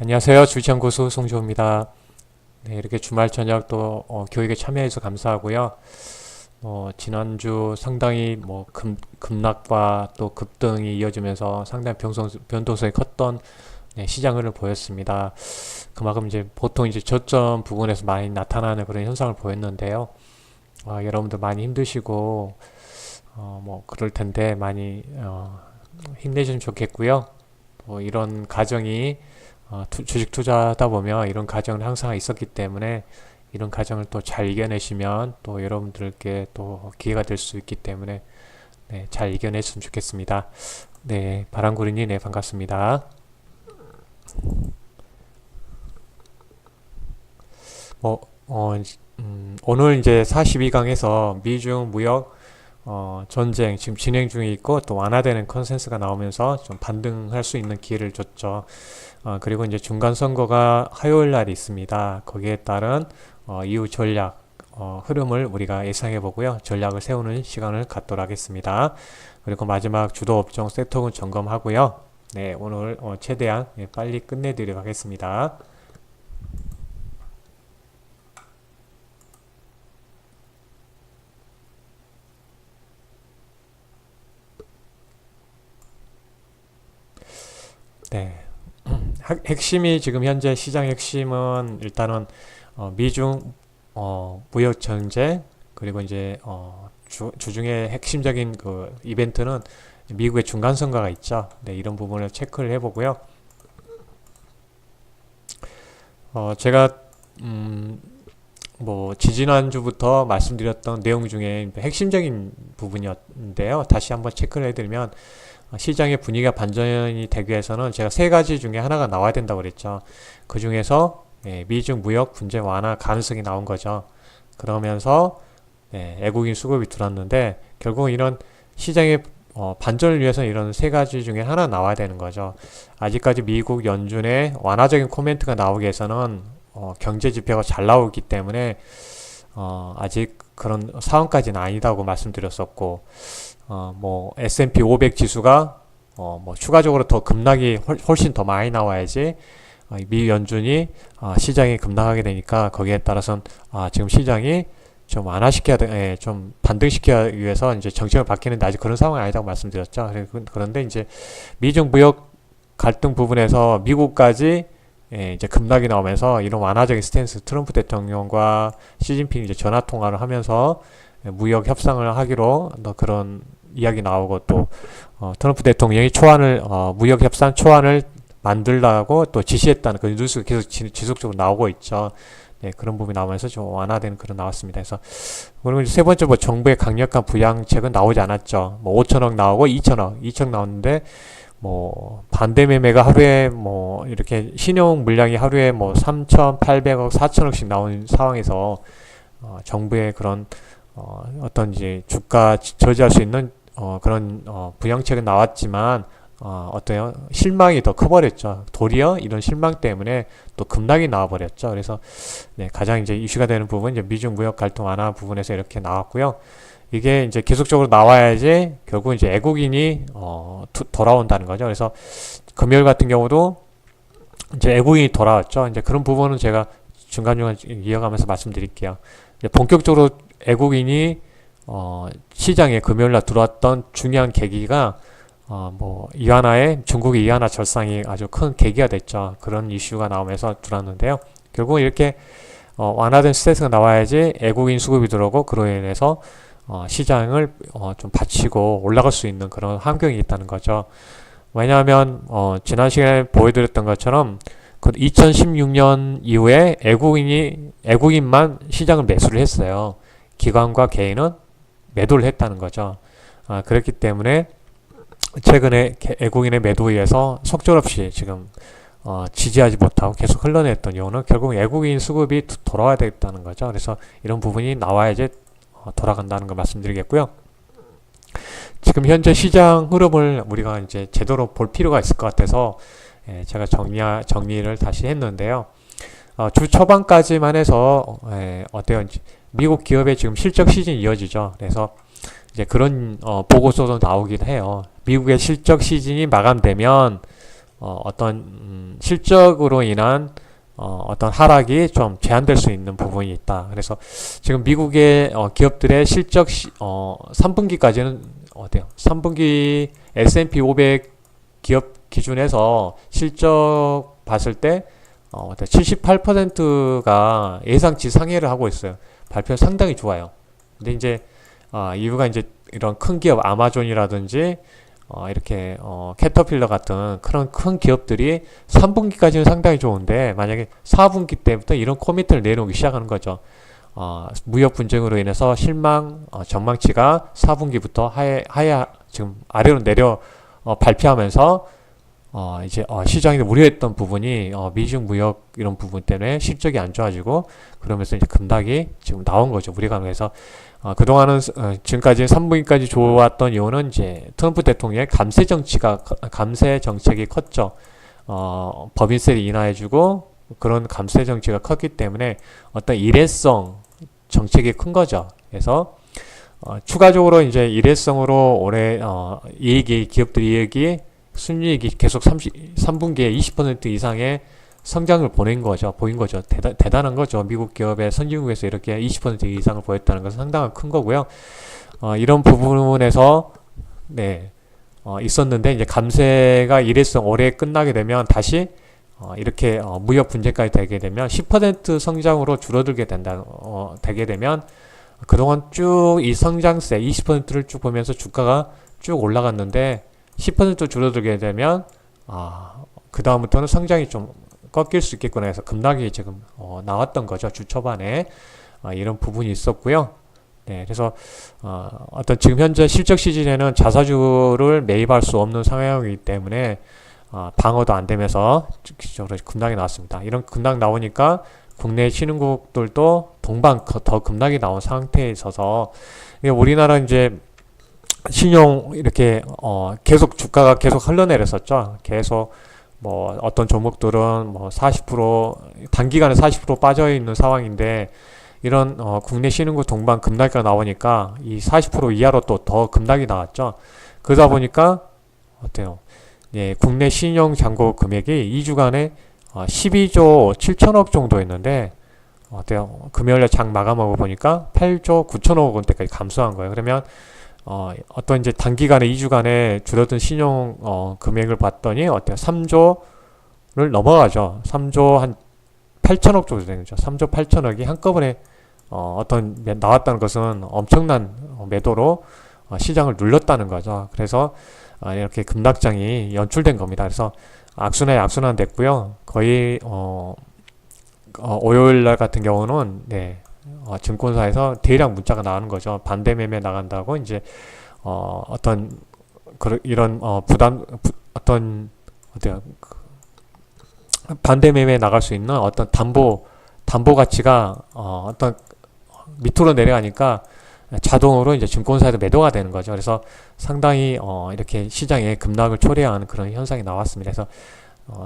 안녕하세요. 주식연구소 송주호입니다. 네, 이렇게 주말 저녁 또 교육에 참여해서 감사하고요. 지난주 상당히 급락과 또 급등이 이어지면서 상당히 변동성이 컸던 시장 흐름을 보였습니다. 그만큼 이제 보통 이제 저점 부근에서 많이 나타나는 그런 현상을 보였는데요. 여러분들 많이 힘드시고 그럴 텐데 많이 힘내주시면 좋겠고요. 또 이런 과정이 주식 투자하다 보면 이런 과정은 항상 있었기 때문에 이런 과정을 또 잘 이겨내시면 또 여러분들께 또 기회가 될 수 있기 때문에 잘 이겨냈으면 좋겠습니다. 네, 바람구리님, 네, 반갑습니다. 뭐, 오늘 이제 42강에서 미중 무역 전쟁 지금 진행 중에 있고 또 완화되는 컨센서스가 나오면서 좀 반등할 수 있는 기회를 줬죠. 그리고 이제 중간 선거가 화요일 날 있습니다. 거기에 따른 이후 전략 흐름을 우리가 예상해 보고요. 전략을 세우는 시간을 갖도록 하겠습니다. 그리고 마지막 주도 업종 섹터군 점검하고요. 네, 오늘 최대한 빨리 끝내드리도록 하겠습니다. 네. 핵심이 지금 현재 시장 핵심은 일단은 미중 무역 전쟁 그리고 이제 주중에 핵심적인 그 이벤트는 미국의 중간 선거가 있죠. 네, 이런 부분을 체크를 해보고요. 제가 지지난주부터 말씀드렸던 내용 중에 핵심적인 부분이었는데요. 다시 한번 체크를 해드리면 시장의 분위기가 반전이 되기 위해서는 제가 세 가지 중에 하나가 나와야 된다고 그랬죠. 그 중에서 미중 무역 분쟁 완화 가능성이 나온 거죠. 그러면서 외국인 수급이 들어왔는데 결국 이런 시장의 반전을 위해서는 이런 세 가지 중에 하나 나와야 되는 거죠. 아직까지 미국 연준의 완화적인 코멘트가 나오기 위해서는 경제 지표가 잘 나오기 때문에 아직 그런 상황까지는 아니다고 말씀드렸었고 S&P 500 지수가 추가적으로 더 급락이 훨씬 더 많이 나와야지 미 연준이 시장이 급락하게 되니까 거기에 따라서는 지금 시장이 좀 완화시켜야 돼, 좀 반등시키기 위해서 이제 정책을 바뀌는데 아직 그런 상황이 아니다고 말씀드렸죠. 그런데 이제 미중 무역 갈등 부분에서 미국까지 이제 급락이 나오면서 이런 완화적인 스탠스 트럼프 대통령과 시진핑이 이제 전화 통화를 하면서 무역 협상을 하기로 그런 이야기 나오고 또 트럼프 대통령이 무역 협상 초안을 만들라고 또 지시했다는 그 뉴스가 계속 지속적으로 나오고 있죠. 네, 그런 부분이 나오면서 좀 완화되는 그런 나왔습니다. 그래서 그리고 세 번째 정부의 강력한 부양책은 나오지 않았죠. 5천억 나오고 2천억 나왔는데 반대 매매가 하루에 이렇게 신용 물량이 하루에 3,800억, 4천억씩 나오는 상황에서 정부의 그런 어떤 이제 주가 저지할 수 있는 그런 부양책은 나왔지만 어때요? 실망이 더 커버렸죠. 도리어 이런 실망 때문에 또 급락이 나와버렸죠. 그래서 가장 이제 이슈가 되는 부분 이제 미중 무역 갈등 완화 부분에서 이렇게 나왔고요. 이게 이제 계속적으로 나와야지 결국 이제 애국인이 돌아온다는 거죠. 그래서 금요일 같은 경우도 이제 애국인이 돌아왔죠. 이제 그런 부분은 제가 중간중간 이어가면서 말씀드릴게요. 이제 본격적으로 애국인이 시장에 금요일날 들어왔던 중요한 계기가 중국의 이하나 절상이 아주 큰 계기가 됐죠. 그런 이슈가 나오면서 들어왔는데요. 결국 이렇게 완화된 스탠스가 나와야지 애국인 수급이 들어오고 그로 인해서 시장을 좀 받치고 올라갈 수 있는 그런 환경이 있다는 거죠. 왜냐하면 지난 시간에 보여드렸던 것처럼 그 2016년 이후에 애국인만 시장을 매수를 했어요. 기관과 개인은 매도를 했다는 거죠. 그렇기 때문에 최근에 애국인의 매도에 의해서 속절없이 지금 지지하지 못하고 계속 흘러냈던 이유는 결국 애국인 수급이 돌아와야 되겠다는 거죠. 그래서 이런 부분이 나와야지 돌아간다는 걸 말씀드리겠고요. 지금 현재 시장 흐름을 우리가 이제 제대로 볼 필요가 있을 것 같아서 제가 정리를 다시 했는데요. 주 초반까지만 해서 어때요? 미국 기업의 지금 실적 시즌이 이어지죠. 그래서 이제 그런 보고서도 나오긴 해요. 미국의 실적 시즌이 마감되면 어떤 실적으로 인한 어떤 하락이 좀 제한될 수 있는 부분이 있다. 그래서 지금 미국의 기업들의 실적 3분기까지는 어때요? 3분기 S&P 500 기업 기준에서 실적 봤을 때 78%가 예상치 상회를 하고 있어요. 발표 상당히 좋아요. 근데 이제 이유가 이제 이런 큰 기업 아마존이라든지 이렇게 캐터필러 같은 그런 큰 기업들이 3분기까지는 상당히 좋은데 만약에 4분기 때부터 이런 코미트를 내놓기 시작하는 거죠. 무역 분쟁으로 인해서 실망 전망치가 4분기부터 지금 아래로 내려 발표하면서 이제 시장이 우려했던 부분이 미중 무역 이런 부분 때문에 실적이 안 좋아지고 그러면서 이제 급락이 지금 나온 거죠. 우리가 그래서 그동안은 지금까지 3분기까지 좋았던 이유는 이제 트럼프 대통령의 감세 정책이 컸죠. 법인세를 인하해주고 그런 감세 정책이 컸기 때문에 어떤 일회성 정책이 큰 거죠. 그래서 추가적으로 이제 일회성으로 올해 기업들 이익이 순이익이 계속 3분기에 20% 이상의 성장을 보인 거죠. 대단한 거죠. 미국 기업의 선진국에서 이렇게 20% 이상을 보였다는 것은 상당히 큰 거고요. 이런 부분에서 있었는데 이제 감세가 일회성 올해 끝나게 되면 다시 이렇게 무역 분쟁까지 되게 되면 10% 성장으로 줄어들게 되게 되면 그동안 쭉 이 성장세 20%를 쭉 보면서 주가가 쭉 올라갔는데 10% 줄어들게 되면 그 다음부터는 성장이 좀 꺾일 수 있겠구나 해서 급락이 지금 나왔던 거죠. 주 초반에 이런 부분이 있었고요. 네, 그래서 어떤 지금 현재 실적 시즌에는 자사주를 매입할 수 없는 상황이기 때문에 방어도 안 되면서 기적으로 급락이 나왔습니다. 이런 급락 나오니까 국내 신흥국들도 동반 더 급락이 나온 상태에 있어서 우리나라 이제 신용 이렇게 계속 주가가 계속 흘러내렸었죠. 계속 뭐 어떤 종목들은 뭐 40% 단기간에 40% 빠져 있는 상황인데 이런 국내 신흥국 동반 급락이 나오니까 이 40% 이하로 또 더 급락이 나왔죠. 그러다 보니까 어때요? 예, 국내 신용 잔고 금액이 2주간에 12조 7천억 정도였는데 어때요? 금요일에 장 마감하고 보니까 8조 9천억 원대까지 감소한 거예요. 그러면 어떤 이제 단기간에 2주간에 줄어든 신용 금액을 봤더니 어때요? 3조를 넘어가죠. 3조 한 8천억 정도 되는 거죠. 3조 8천억이 한꺼번에 나왔다는 것은 엄청난 매도로 시장을 눌렀다는 거죠. 그래서 이렇게 급락장이 연출된 겁니다. 그래서 악순환에 악순환 됐고요. 거의 월요일날 같은 경우는 증권사에서 대량 문자가 나오는 거죠. 반대 매매 나간다고 이제 이런 반대 매매 나갈 수 있는 어떤 담보 가치가 밑으로 내려가니까 자동으로 이제 증권사에서 매도가 되는 거죠. 그래서 상당히 이렇게 시장에 급락을 초래하는 그런 현상이 나왔습니다. 그래서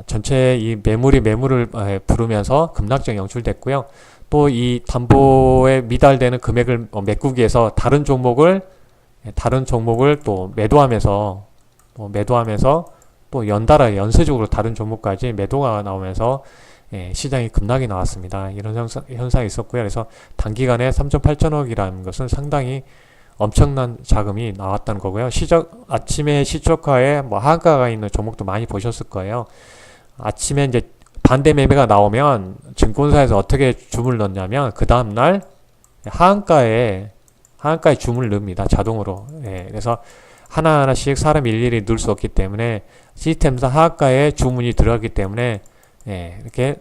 전체 이 매물을 부르면서 급락장이 연출됐고요. 또 이 담보에 미달되는 금액을 메꾸기 위해서 다른 종목을 또 매도하면서 또 연달아 연쇄적으로 다른 종목까지 매도가 나오면서 시장이 급락이 나왔습니다. 이런 현상이 있었고요. 그래서 단기간에 3.8천억이라는 것은 상당히 엄청난 자금이 나왔다는 거고요. 아침에 시초가에 하한가가 있는 종목도 많이 보셨을 거예요. 아침에 이제 반대 매매가 나오면 증권사에서 어떻게 주문을 넣냐면 그 다음날 하한가에 주문을 넣습니다. 자동으로. 그래서 하나하나씩 사람 일일이 넣을 수 없기 때문에 시스템상 하한가에 주문이 들어가기 때문에 이렇게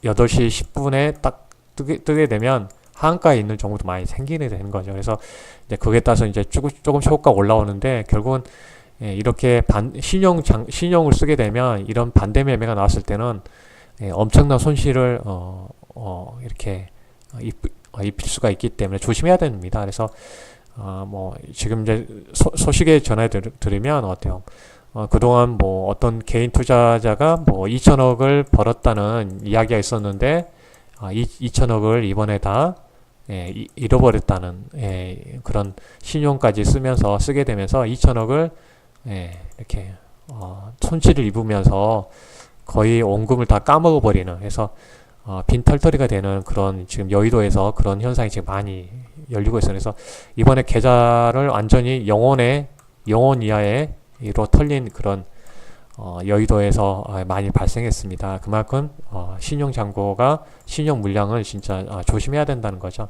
8시 10분에 딱 뜨게 되면 하한가에 있는 종목도 많이 생기게 되는 거죠. 그래서 이제 거기에 따라서 이제 조금씩 호가가 올라오는데 결국은 이렇게 신용을 쓰게 되면 이런 반대 매매가 나왔을 때는 엄청난 손실을 이렇게 입힐 수가 있기 때문에 조심해야 됩니다. 그래서 지금 이제 소식에 전해 드리면 어때요? 그동안 어떤 개인 투자자가 2천억을 벌었다는 이야기가 있었는데 2천억을 이번에 다 잃어버렸다는 그런 신용까지 쓰게 되면서 2천억을 이렇게 손실을 입으면서 거의 원금을 다 까먹어 버리는, 그래서 빈털터리가 되는 그런, 지금 여의도에서 그런 현상이 지금 많이 열리고 있어요. 그래서 이번에 계좌를 완전히 영원 이하로 털린 그런 여의도에서 많이 발생했습니다. 그만큼 신용 잔고가, 신용 물량을 진짜 조심해야 된다는 거죠.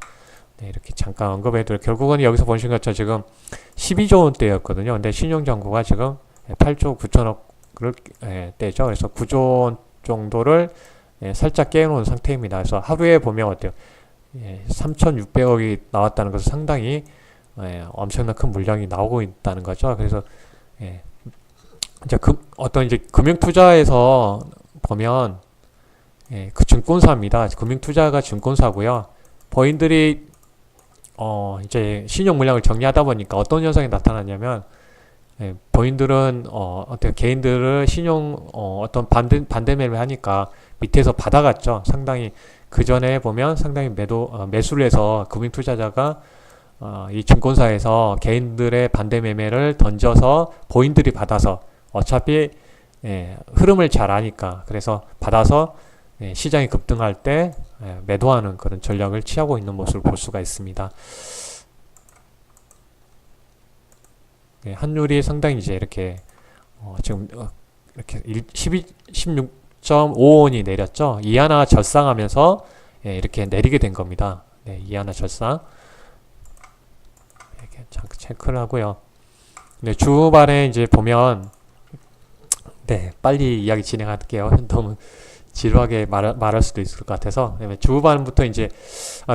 네, 이렇게 잠깐 언급해도 결국은 여기서 보신 것처럼 지금 12조 원대였거든요. 근데 신용 잔고가 지금 8조 9천억을 떼죠. 그래서 9조 원 정도를 살짝 깨놓은 상태입니다. 그래서 하루에 보면 어때요? 3,600억이 나왔다는 것은 상당히 엄청난 큰 물량이 나오고 있다는 거죠. 그래서 이제 어떤 이제 금융투자에서 보면 그 증권사입니다. 금융투자가 증권사고요. 본인들이 이제 신용 물량을 정리하다 보니까 어떤 현상이 나타나냐면, 본인들은 어떤 개인들을 신용 어떤 반대 매매를 하니까 밑에서 받아갔죠. 상당히 그 전에 보면 상당히 매수를 해서 금융투자자가 이 증권사에서 개인들의 반대 매매를 던져서 본인들이 받아서, 어차피 흐름을 잘 아니까, 그래서 받아서 시장이 급등할 때 매도하는 그런 전략을 취하고 있는 모습을 볼 수가 있습니다. 환율이 상당히 이제 이렇게 지금 이렇게 16.5원이 내렸죠. 이하나 절상하면서 이렇게 내리게 된 겁니다. 이하나 절상. 이렇게 체크를 하고요. 주말에 이제 보면, 빨리 이야기 진행할게요. 너무 지루하게 말할 수도 있을 것 같아서. 주후반부터 이제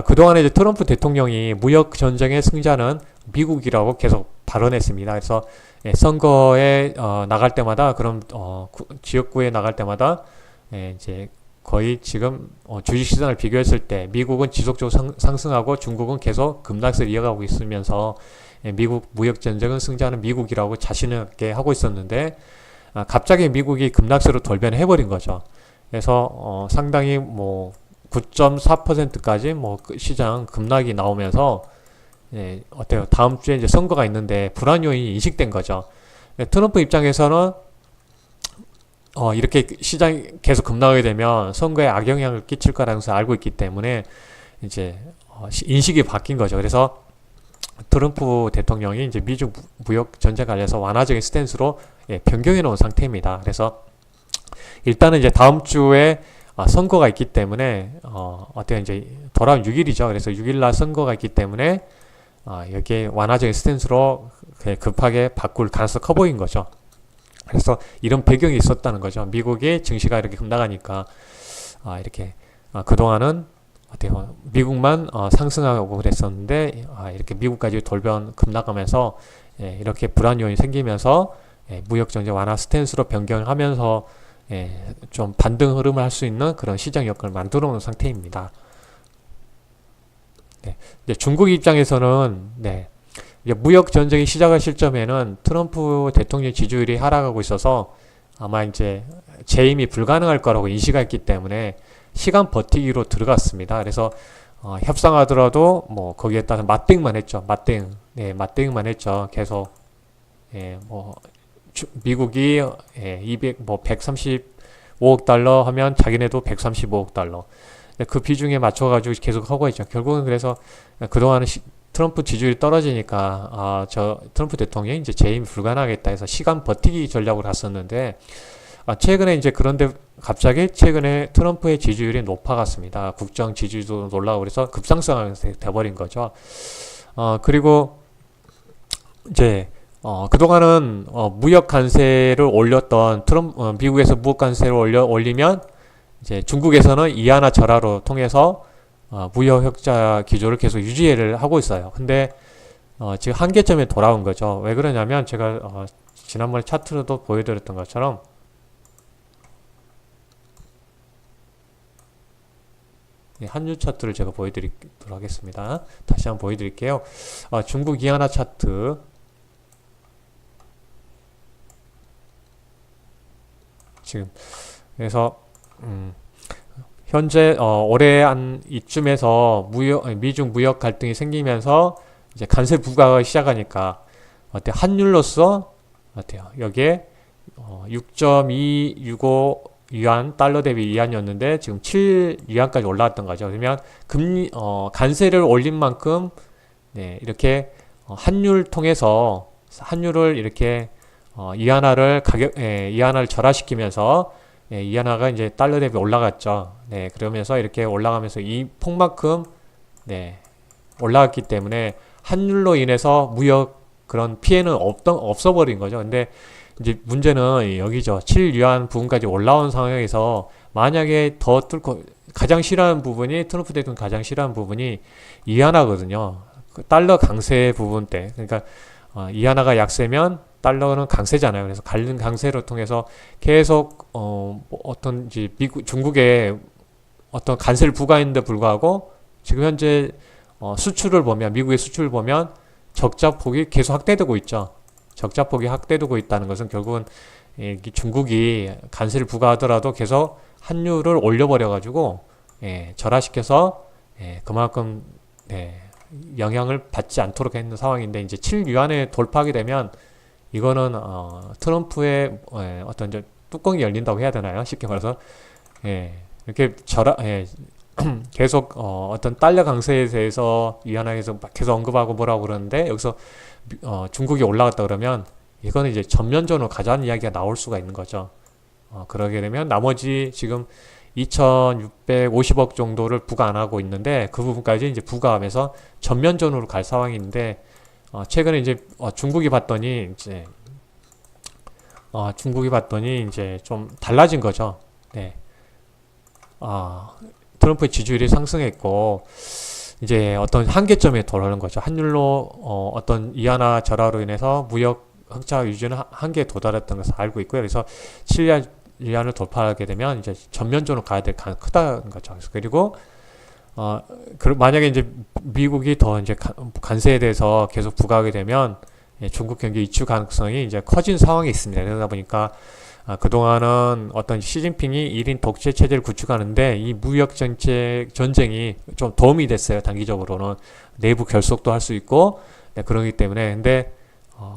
그동안에 이제 트럼프 대통령이 무역 전쟁의 승자는 미국이라고 계속 발언했습니다. 그래서 선거에 나갈 때마다, 그럼 지역구에 나갈 때마다 이제 거의 지금 주식시장을 비교했을 때 미국은 지속적으로 상승하고 중국은 계속 급락세를 이어가고 있으면서 미국 무역 전쟁은 승자는 미국이라고 자신 있게 하고 있었는데, 갑자기 미국이 급락세로 돌변해버린 거죠. 그래서 상당히 9.4%까지 시장 급락이 나오면서 어때요? 다음 주에 이제 선거가 있는데 불안 요인이 인식된 거죠. 트럼프 입장에서는 이렇게 시장이 계속 급락하게 되면 선거에 악영향을 끼칠 거라는 것을 알고 있기 때문에 이제 인식이 바뀐 거죠. 그래서 트럼프 대통령이 이제 미중 무역 전쟁 관련해서 완화적인 스탠스로 변경해 놓은 상태입니다. 그래서 일단은 이제 다음 주에 선거가 있기 때문에 어때요? 이제 돌아온 6일이죠. 그래서 6일날 선거가 있기 때문에 여기에 완화적인 스탠스로 급하게 바꿀 가능성이 커 보인 거죠. 그래서 이런 배경이 있었다는 거죠. 미국의 증시가 이렇게 급나가니까 이렇게 그동안은 어때요? 미국만 상승하고 그랬었는데 이렇게 미국까지 돌변 급나가면서 이렇게 불안 요인이 생기면서 무역 전쟁 완화 스탠스로 변경하면서 좀 반등 흐름을 할 수 있는 그런 시장 여건을 만들어 놓은 상태입니다. 이제 중국 입장에서는 이제 무역 전쟁이 시작할 시점에는 트럼프 대통령 지지율이 하락하고 있어서 아마 이제 재임이 불가능할 거라고 인식했기 때문에 시간 버티기로 들어갔습니다. 그래서 협상하더라도 거기에 따라 맞대응만 했죠. 맞대응만 했죠. 계속 미국이 135억 달러 하면 자기네도 135억 달러. 그 비중에 맞춰가지고 계속 하고 있죠. 결국은 그래서 그동안은 트럼프 지지율이 떨어지니까 저 트럼프 대통령이 이제 재임이 불가능하겠다 해서 시간 버티기 전략으로 갔었는데, 최근에 이제 그런데 갑자기 최근에 트럼프의 지지율이 높아갔습니다. 국정 지지율도 올라가고 그래서 급상승하게 돼버린 거죠. 그리고 이제 그동안은 무역 관세를 올렸던 미국에서 무역 관세를 올리면 이제 중국에서는 이하나 절하로 통해서 무역 흑자 기조를 계속 유지를 하고 있어요. 근데 지금 한계점에 돌아온 거죠. 왜 그러냐면 제가 지난번에 차트로도 보여드렸던 것처럼 한유 차트를 제가 보여드리도록 하겠습니다. 다시 한번 보여드릴게요. 중국 이하나 차트. 지금 그래서 현재 올해 한 이쯤에서 미중 무역 갈등이 생기면서 이제 관세 부과가 시작하니까 어때 한율로서 어때요? 여기에 6.265 위안, 달러 대비 위안이었는데 지금 7 위안까지 올라왔던 거죠. 그러면 관세를 올린 만큼 네, 이렇게 환율 통해서 환율을 이렇게 이안화를 절하시키면서 이안화가 이제 달러 대비 올라갔죠. 네, 그러면서 이렇게 올라가면서 이 폭만큼 네, 올라갔기 때문에 환율로 인해서 무역 그런 피해는 없어버린 거죠. 근데 이제 문제는 여기죠. 7위안 부분까지 올라온 상황에서 만약에 더 뚫고 가장 싫어하는 부분이 트럼프 대통령 가장 싫어하는 부분이 이안화거든요. 그 달러 강세 부분 때 그러니까 이안화가 약세면 달러는 강세잖아요. 그래서 강세를 통해서 계속 어떤 이제 중국에 어떤 관세를 부과했는데 불구하고 지금 현재 수출을 보면 미국의 수출을 보면 적자폭이 계속 확대되고 있죠. 적자폭이 확대되고 있다는 것은 결국은 중국이 관세를 부과하더라도 계속 환율을 올려버려 가지고 절하시켜서 그만큼 영향을 받지 않도록 했는 상황인데 이제 7위안에 돌파하게 되면 이거는 트럼프의 어떤 이제 뚜껑이 열린다고 해야 되나요? 쉽게 말해서 이렇게 계속 어떤 달러 강세에 대해서 위안화에서 계속 언급하고 뭐라고 그러는데 여기서 중국이 올라갔다 그러면 이거는 이제 전면전으로 가자는 이야기가 나올 수가 있는 거죠. 그러게 되면 나머지 지금 2,650억 정도를 부과 안 하고 있는데 그 부분까지 이제 부과하면서 전면전으로 갈 상황인데 최근에 이제 중국이 봤더니 이제 좀 달라진 거죠. 네. 트럼프의 지지율이 상승했고 이제 어떤 한계점에 도달하는 거죠. 환율로 어떤 이안화 절하로 인해서 무역 흑자 유지는 한계에 도달했던 것을 알고 있고요. 그래서 7위안을 돌파하게 되면 이제 전면전으로 가야 될 가능성이 크다는 거죠. 그리고 만약에 이제 미국이 더 이제 관세에 대해서 계속 부과하게 되면 중국 경기 위축 가능성이 이제 커진 상황이 있습니다. 그러다 보니까 그동안은 어떤 시진핑이 1인 독재 체제를 구축하는데 이 무역 정책 전쟁이 좀 도움이 됐어요. 단기적으로는 내부 결속도 할 수 있고 그러기 때문에 근데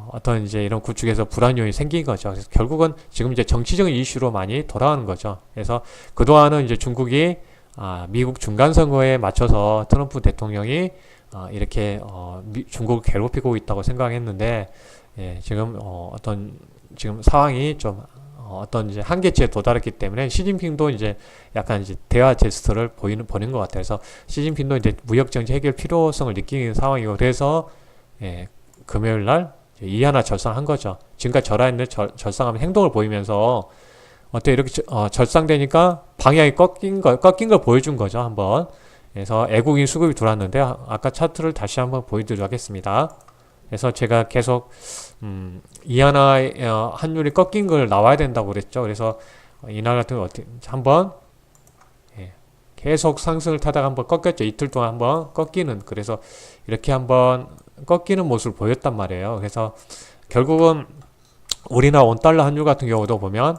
어떤 이제 이런 구축에서 불안 요인이 생긴 거죠. 그래서 결국은 지금 이제 정치적인 이슈로 많이 돌아가는 거죠. 그래서 그동안은 이제 중국이 미국 중간 선거에 맞춰서 트럼프 대통령이 이렇게 중국을 괴롭히고 있다고 생각했는데 지금 어떤 지금 상황이 좀 어떤 이제 한계치에 도달했기 때문에 시진핑도 이제 약간 이제 대화 제스처를 보는 것 같아요. 그래서 시진핑도 이제 무역 정책 해결 필요성을 느끼는 상황이고 그래서 금요일 날 이안화 절상한 거죠. 지금까지 절하했는데 절상하면 행동을 보이면서 어때 이렇게 절상되니까 방향이 꺾인 걸 보여준 거죠. 한번. 그래서 애국인 수급이 들어왔는데 아까 차트를 다시 한번 보여드리도록 하겠습니다. 그래서 제가 계속 이안화 환율이 꺾인 걸 나와야 된다고 그랬죠. 그래서 이날 같은 거 어떻게 한번 계속 상승을 타다가 한번 꺾였죠. 이틀 동안 한번 꺾이는 그래서 이렇게 한번 꺾이는 모습을 보였단 말이에요. 그래서 결국은 우리나라 원달러 환율 같은 경우도 보면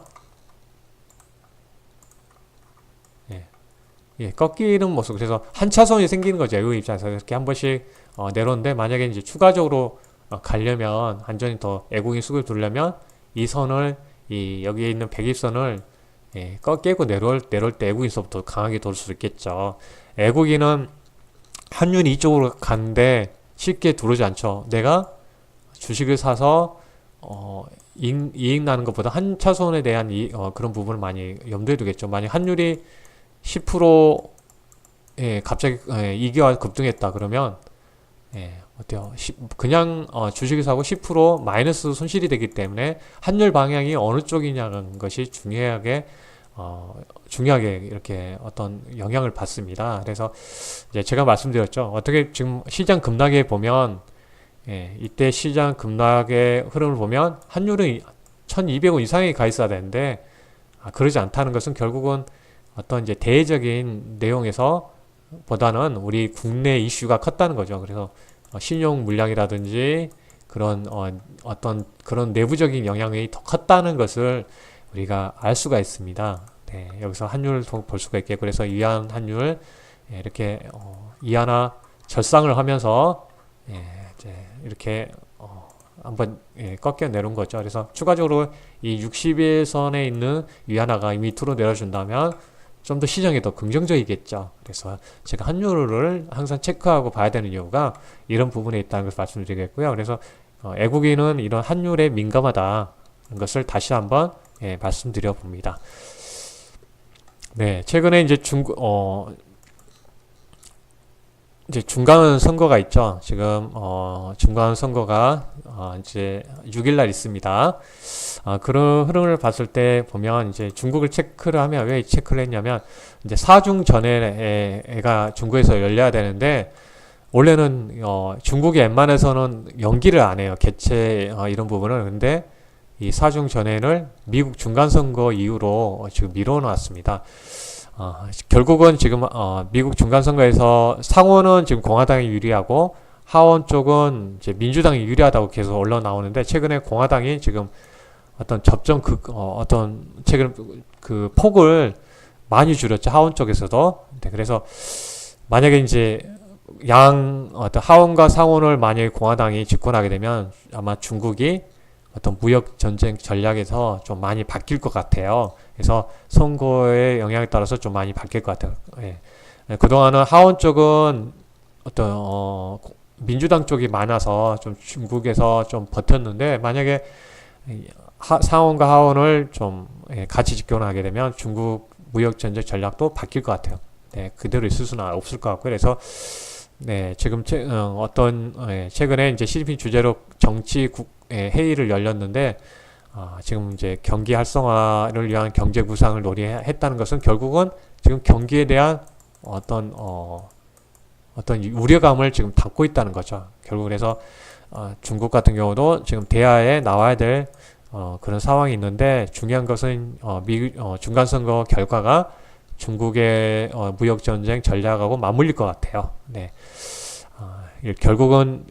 꺾이는 모습. 그래서 한 차선이 생기는 거죠. 외국 입장에서 이렇게 한 번씩 내려오는데 만약에 이제 추가적으로 가려면 완전히 더 애국인 수급을 두려면 이 선을 여기에 있는 백입선을 깨고 내려올 때 애국인 수급도 강하게 돌 수 있겠죠. 애국인은 환율이 이쪽으로 가는데 쉽게 들어오지 않죠. 내가 주식을 사서 이익 나는 것보다 한 차선에 대한 그런 부분을 많이 염두에 두겠죠. 만약 환율이 10% 갑자기 이기와 급등했다 그러면 어때요? 그냥 주식을 사고 10% 마이너스 손실이 되기 때문에 환율 방향이 어느 쪽이냐는 것이 중요하게 이렇게 어떤 영향을 받습니다. 그래서 이제 제가 말씀드렸죠. 어떻게 지금 시장 급락에 보면 이때 시장 급락의 흐름을 보면 환율은 1200원 이상에 가 있어야 되는데 그러지 않다는 것은 결국은 어떤 이제 대외적인 내용에서 보다는 우리 국내 이슈가 컸다는 거죠. 그래서 신용 물량이라든지 그런 어떤 그런 내부적인 영향이 더 컸다는 것을 우리가 알 수가 있습니다. 여기서 환율을 볼 수가 있겠고 그래서 위안 환율 이렇게 이안화 절상을 하면서 이제 이렇게 한번 꺾여 내려온 거죠. 그래서 추가적으로 이 60일선에 있는 위안화가 밑으로 내려준다면 좀 더 시장이 더 긍정적이겠죠. 그래서 제가 환율을 항상 체크하고 봐야 되는 이유가 이런 부분에 있다는 것을 말씀드리겠고요. 그래서 애국인은 이런 환율에 민감하다는 것을 다시 한번 말씀드려 봅니다. 네, 최근에 이제 이제 중간 선거가 있죠. 지금 중간 선거가 이제 6일날 있습니다. 그런 흐름을 봤을 때 보면 이제 중국을 체크를 하면 왜 체크를 했냐면 이제 4중 전회가 중국에서 열려야 되는데 원래는 중국이 웬만해서는 연기를 안 해요. 개최 이런 부분을. 근데 이 4중 전회를 미국 중간 선거 이후로 지금 미뤄놨습니다. 결국은 지금 미국 중간선거에서 상원은 지금 공화당이 유리하고 하원 쪽은 이제 민주당이 유리하다고 계속 언론 나오는데 최근에 공화당이 지금 어떤 최근 그 폭을 많이 줄였죠. 하원 쪽에서도. 네, 그래서 만약에 이제 어떤 하원과 상원을 만약에 공화당이 집권하게 되면 아마 중국이 어떤 무역 전쟁 전략에서 좀 많이 바뀔 것 같아요. 그래서 선거의 영향에 따라서 좀 많이 바뀔 것 같아요. 그동안은 하원 쪽은 어떤 민주당 쪽이 많아서 좀 중국에서 좀 버텼는데 만약에 상원과 하원을 좀 같이 집권하게 되면 중국 무역 전쟁 전략도 바뀔 것 같아요. 네, 그대로 있을 수는 없을 것 같고요. 그래서 네, 지금 최근에 이제 시진핑 주재로 정치 회의를 열렸는데 지금 이제 경기 활성화를 위한 경제 구상을 논의했다는 것은 결국은 지금 경기에 대한 어떤 우려감을 지금 담고 있다는 거죠. 결국 그래서 중국 같은 경우도 지금 대화에 나와야 될 그런 상황이 있는데 중요한 것은 중간선거 결과가 중국의 무역 전쟁 전략하고 맞물릴 것 같아요. 네. 결국은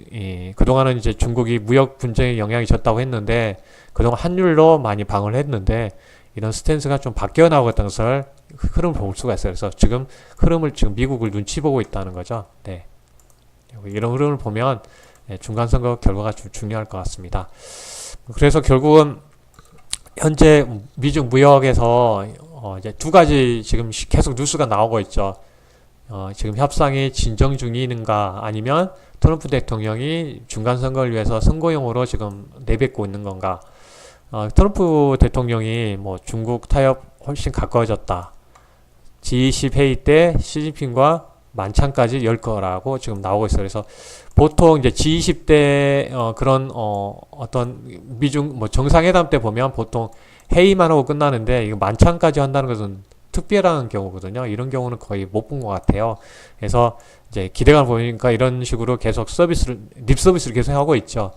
그동안은 이제 중국이 무역 분쟁에 영향이 졌다고 했는데 그동안 환율로 많이 방어를 했는데 이런 스탠스가 좀 바뀌어 나오고 있다는 것을 흐름을 볼 수가 있어요. 그래서 지금 흐름을 지금 미국을 눈치 보고 있다는 거죠. 네. 이런 흐름을 보면 중간선거 결과가 좀 중요할 것 같습니다. 그래서 결국은 현재 미중 무역에서 이제 두 가지 지금 계속 뉴스가 나오고 있죠. 지금 협상이 진정 중이는가 아니면 트럼프 대통령이 중간선거를 위해서 선거용으로 지금 내뱉고 있는 건가. 트럼프 대통령이 뭐 중국 타협 훨씬 가까워졌다. G20 회의 때 시진핑과 만찬까지 열 거라고 지금 나오고 있어요. 그래서 보통 이제 G20 때 그런 어떤 미중 뭐 정상회담 때 보면 보통 회의만 하고 끝나는데 이거 만찬까지 한다는 것은 특별한 경우거든요. 이런 경우는 거의 못 본 것 같아요. 그래서 이제 기대감을 보니까 이런 식으로 계속 립 서비스를 계속 하고 있죠.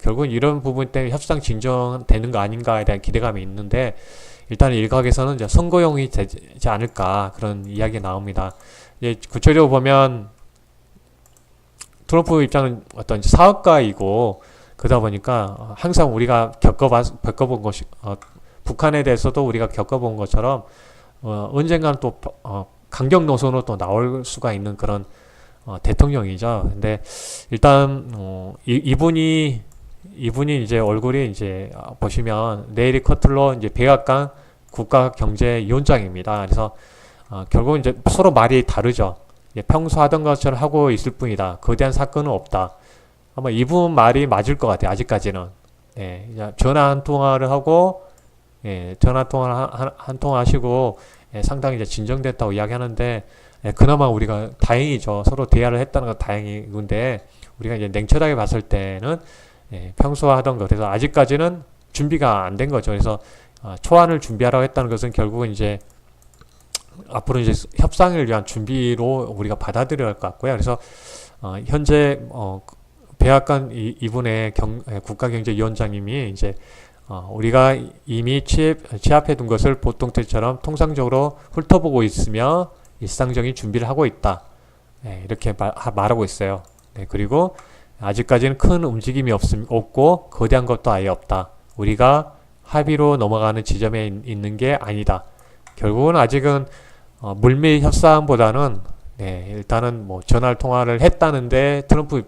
결국은 이런 부분 때문에 협상 진정되는 거 아닌가에 대한 기대감이 있는데 일단 일각에서는 이제 선거용이 되지 않을까 그런 이야기가 나옵니다. 이제 구체적으로 보면 트럼프 입장은 어떤 사업가이고 그러다 보니까 항상 우리가 겪어본 것이 북한에 대해서도 우리가 겪어본 것처럼 언젠가는 또 강경 노선으로 또 나올 수가 있는 그런 대통령이죠. 근데 일단 이분이 이제 얼굴이 이제 보시면 네일이 커틀로 이제 백악관 국가경제위원장입니다. 그래서 결국 이제 서로 말이 다르죠. 평소 하던 것처럼 하고 있을 뿐이다. 거대한 사건은 없다. 아마 이분 말이 맞을 것 같아요. 아직까지는. 전화 한 통화를 하고 전화 통화 한 통화 하시고 상당히 이제 진정됐다고 이야기하는데 그나마 우리가 다행이죠. 서로 대화를 했다는 건 다행인데 우리가 이제 냉철하게 봤을 때는 평소 하던 것 그래서 아직까지는 준비가 안 된 거죠. 그래서 초안을 준비하라고 했다는 것은 결국은 이제 앞으로 이제 협상을 위한 준비로 우리가 받아들여야 할 것 같고요. 그래서 현재 백악관 이분의 국가경제위원장님이 이제 우리가 이미 취합해 둔 것을 보통 때처럼 통상적으로 훑어보고 있으며 일상적인 준비를 하고 있다. 이렇게 말하고 있어요. 그리고 아직까지는 큰 움직임이 없고 거대한 것도 아예 없다. 우리가 합의로 넘어가는 지점에 있는 게 아니다. 결국은 아직은 물밑 협상보다는 일단은 뭐 전화 통화를 했다는데 트럼프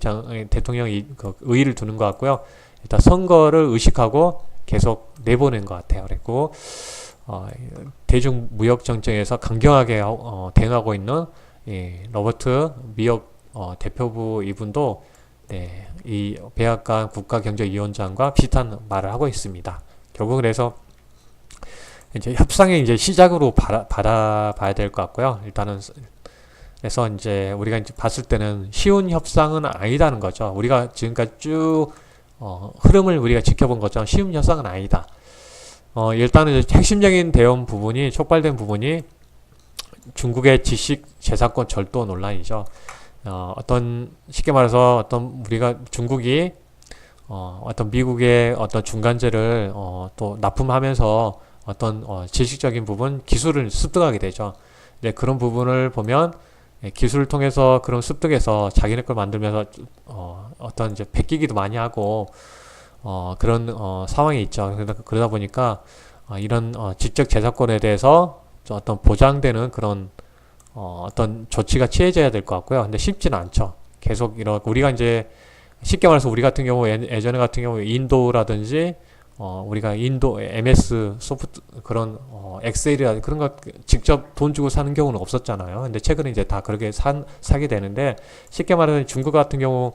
대통령이 의의를 두는 것 같고요. 일단 선거를 의식하고 계속 내보낸 것 같아요. 그리고 대중 무역 정책에서 강경하게 대응하고 있는 로버트 미역 대표부 이분도 네, 이 백악관 국가경제위원장과 비슷한 말을 하고 있습니다. 결국 그래서 이제 협상의 이제 시작으로 받아봐야 될 것 같고요. 일단은 그래서 이제 우리가 이제 봤을 때는 쉬운 협상은 아니다는 거죠. 우리가 지금까지 쭉 흐름을 우리가 지켜본 것처럼 쉬운 협상은 아니다. 일단은 이제 핵심적인 대응 부분이 촉발된 부분이 중국의 지식 재산권 절도 논란이죠. 어떤 쉽게 말해서 어떤 우리가 중국이 어떤 미국의 어떤 중간재를 또 납품하면서 어떤 지식적인 부분 기술을 습득하게 되죠. 네, 그런 부분을 보면 기술을 통해서 그런 습득해서 자기네 걸 만들면서 어떤 이제 베끼기도 많이 하고 그런 상황이 있죠. 그러다 보니까 이런 지적 재산권에 대해서 어떤 보장되는 그런 어떤 조치가 취해져야 될 것 같고요. 근데 쉽지는 않죠. 계속 이렇게 우리가 이제 쉽게 말해서 우리 같은 경우 예전에 같은 경우 인도라든지 우리가 인도 MS 소프트 그런 엑셀이라 그런 거 직접 돈 주고 사는 경우는 없었잖아요. 근데 최근에 이제 다 그렇게 사게 되는데 쉽게 말하면 중국 같은 경우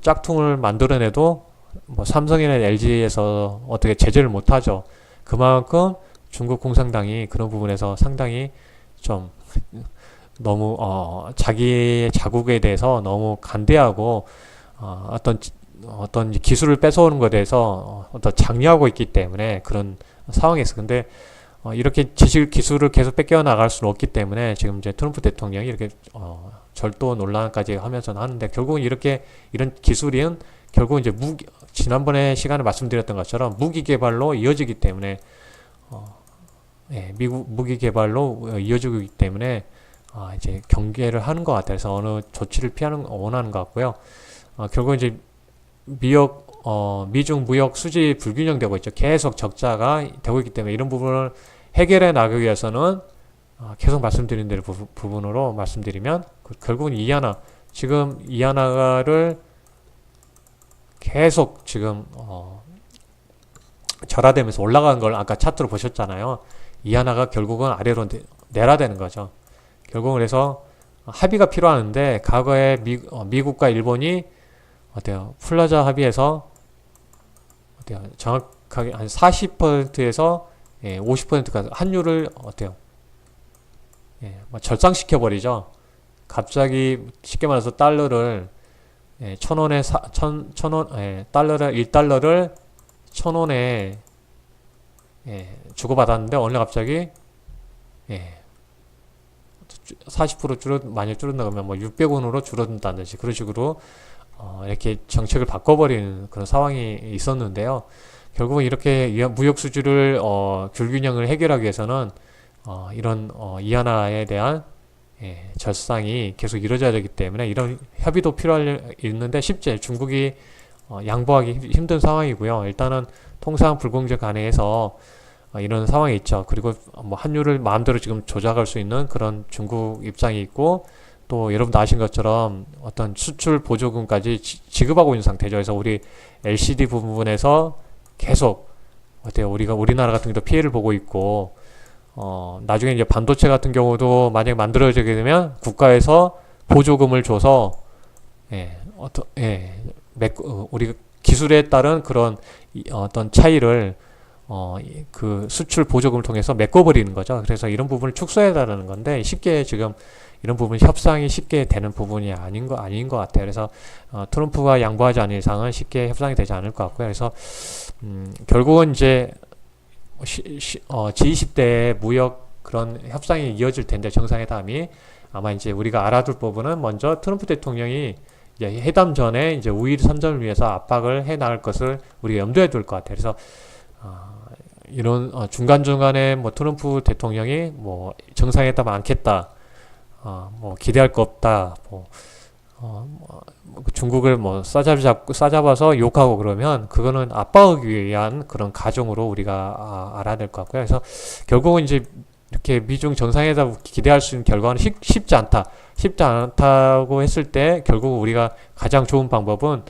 짝퉁을 만들어내도 뭐 삼성이나 LG에서 어떻게 제재를 못 하죠. 그만큼 중국 공산당이 그런 부분에서 상당히 좀 너무 자기의 자국에 대해서 너무 간대하고 어떤 기술을 뺏어오는 것에 대해서 어떤 장려하고 있기 때문에 그런 상황에서 근데 이렇게 지식 기술을 계속 뺏겨 나갈 수는 없기 때문에 지금 이제 트럼프 대통령이 이렇게 절도 논란까지 하면서 하는데 결국은 이렇게 이런 기술은 결국 이제 지난번에 시간에 말씀드렸던 것처럼 무기 개발로 이어지기 때문에 미국 무기 개발로 이어지고 있기 때문에 이제 경계를 하는 것 같아요. 그래서 어느 조치를 원하는 것 같고요. 결국 이제 미중 무역 수지 불균형되고 있죠. 계속 적자가 되고 있기 때문에 이런 부분을 해결해 나가기 위해서는 계속 말씀드린 대로 부분으로 말씀드리면 결국은 지금 이하나를 계속 지금 절하되면서 올라가는 걸 아까 차트로 보셨잖아요. 이하나가 결국은 아래로 내려야 되는 거죠. 결국은 그래서 합의가 필요한데 과거에 미국과 일본이 어때요? 플라자 합의에서 어때요? 정확하게 한 40%에서 50%까지 환율을 어때요? 절상시켜 버리죠. 갑자기 쉽게 말해서 달러를 1,000원에 달러를 1달러를 1,000원에 주고받았는데 어느 날 갑자기 40% 많이 줄어든다 그러면 뭐 600원으로 줄어든다든지 그런 식으로 이렇게 정책을 바꿔버리는 그런 상황이 있었는데요. 결국은 이렇게 무역 수지를 균균형을 해결하기 위해서는 이런 이하나에 대한 절상이 계속 이루어져야 되기 때문에 이런 협의도 있는데 중국이 양보하기 힘든 상황이고요. 일단은 통상 불공정 간에서 이런 상황이 있죠. 그리고 뭐 환율을 마음대로 지금 조작할 수 있는 그런 중국 입장이 있고 또 여러분도 아신 것처럼 어떤 수출 보조금까지 지급하고 있는 상태죠. 그래서 우리 LCD 부분에서 계속 어때요? 우리나라 같은 경우도 피해를 보고 있고 나중에 이제 반도체 같은 경우도 만약에 만들어지게 되면 국가에서 보조금을 줘서 우리가 기술에 따른 그런 어떤 차이를 그 수출 보조금을 통해서 메꿔버리는 거죠. 그래서 이런 부분을 축소해달라는 건데 쉽게 지금 이런 부분 협상이 쉽게 되는 부분이 아닌 것 같아요. 그래서 트럼프가 양보하지 않은 이상은 쉽게 협상이 되지 않을 것 같고요. 그래서 결국은 이제 G20 대 무역 그런 협상이 이어질 텐데 정상회담이 아마 이제 우리가 알아둘 부분은 먼저 트럼프 대통령이 이제 회담 전에 이제 우일 선점을 위해서 압박을 해 나갈 것을 우리가 염두에 둘 것 같아요. 그래서 이런 중간중간에 뭐 트럼프 대통령이 뭐 정상회담 않겠다, 뭐 기대할 거 없다, 중국을 뭐 싸잡아서 욕하고 그러면 그거는 압박하기 위한 그런 가정으로 우리가 알아야 될 것 같고요. 그래서 결국은 이제 이렇게 미중 정상회담 기대할 수 있는 결과는 쉽지 않다고 했을 때 결국 우리가 가장 좋은 방법은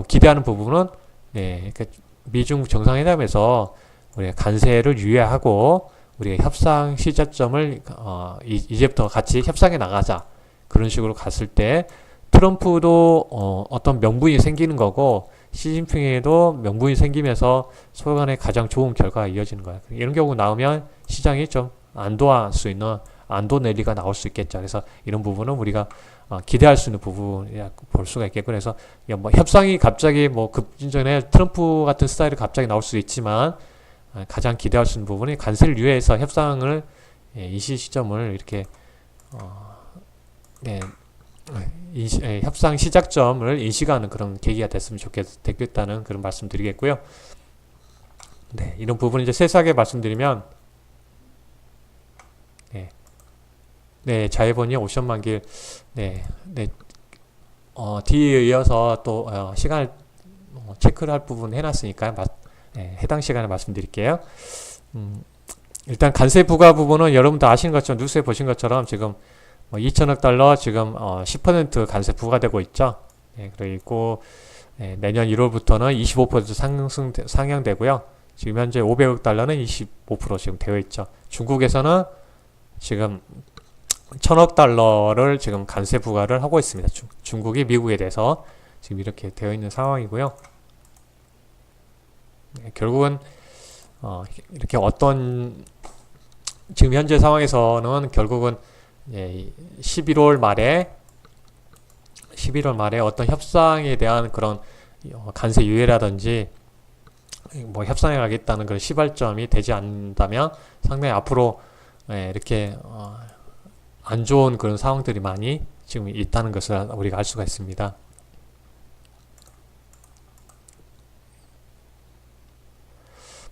기대하는 부분은 그러니까 미중 정상회담에서 우리가 관세를 유예하고 우리가 협상 시작점을 이제부터 같이 협상해 나가자 그런 식으로 갔을 때 트럼프도 어떤 명분이 생기는 거고 시진핑에도 명분이 생기면서 서로 간에 가장 좋은 결과가 이어지는 거야. 이런 경우 나오면 시장이 좀 안도할 수 있는 안도 내리가 나올 수 있겠죠. 그래서 이런 부분은 우리가 기대할 수 있는 부분이라 볼 수가 있겠고, 그래서 뭐 협상이 갑자기 뭐 급진전에 트럼프 같은 스타일이 갑자기 나올 수도 있지만 가장 기대할 수 있는 부분이 관세를 유예해서 협상을 인시 시점을 이렇게 네, 협상 시작점을 인식하는 그런 계기가 됐으면 됐겠다는 그런 말씀드리겠고요. 네, 이런 부분 이제 세세하게 말씀드리면 자해본이 오션 만길 뒤에 이어서 또 시간을 체크를 할 부분 해놨으니까 해당 시간에 말씀드릴게요. 일단 관세 부과 부분은 여러분도 아시는 것처럼 뉴스에 보신 것처럼 지금 2천억 달러 지금 10% 관세 부과되고 있죠. 그리고 내년 1월부터는 25% 상향되고요. 지금 현재 500억 달러는 25% 지금 되어 있죠. 중국에서는 지금 1000억 달러를 지금 관세 부과를 하고 있습니다. 중국이 미국에 대해서 지금 이렇게 되어 있는 상황이고요. 결국은 이렇게 어떤 지금 현재 상황에서는 결국은 11월 말에 어떤 협상에 대한 그런 관세 유예라든지 뭐 협상에 가겠다는 그런 시발점이 되지 않는다면 상당히 앞으로 이렇게 안 좋은 그런 상황들이 많이 지금 있다는 것을 우리가 알 수가 있습니다.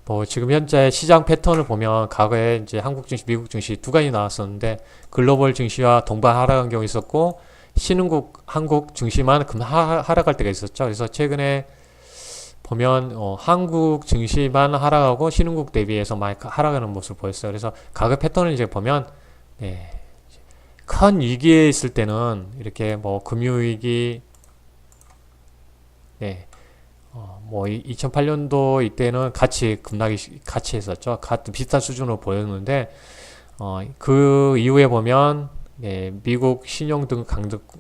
뭐 지금 현재 시장 패턴을 보면 과거에 이제 한국 증시, 미국 증시 두 가지 나왔었는데 글로벌 증시와 동반 하락한 경우 있었고 신흥국 한국 증시만 하락할 때가 있었죠. 그래서 최근에 보면 한국 증시만 하락하고 신흥국 대비해서 많이 하락하는 모습을 보였어요. 그래서 가격 패턴을 이제 보면 큰 위기에 있을 때는 이렇게 뭐 금융위기 뭐 2008년도 이때는 같이 급락이 같이 했었죠. 같은 비슷한 수준으로 보였는데 그 이후에 보면 미국 신용 등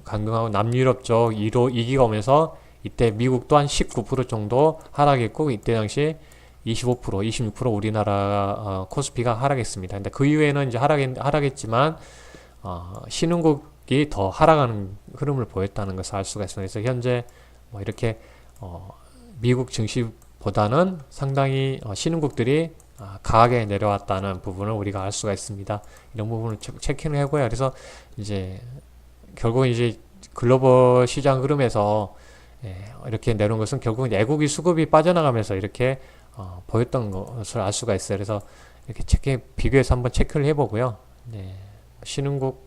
강등하고 남유럽 쪽 2기가 오면서 이때 미국도 한 19% 정도 하락했고 이때 당시 25%, 26% 우리나라 코스피가 하락했습니다. 근데 그 이후에는 이제 하락했지만 신흥국이 더 하락하는 흐름을 보였다는 것을 알 수가 있습니다. 그래서 현재 뭐 이렇게 미국 증시보다는 상당히 신흥국들이 강하게 내려왔다는 부분을 우리가 알 수가 있습니다. 이런 부분을 체크를 해고요. 그래서 이제 결국 이제 글로벌 시장 흐름에서 이렇게 내려온 것은 결국은 애국이 수급이 빠져나가면서 이렇게 보였던 것을 알 수가 있어요. 그래서 이렇게 비교해서 한번 체크를 해보고요. 신흥국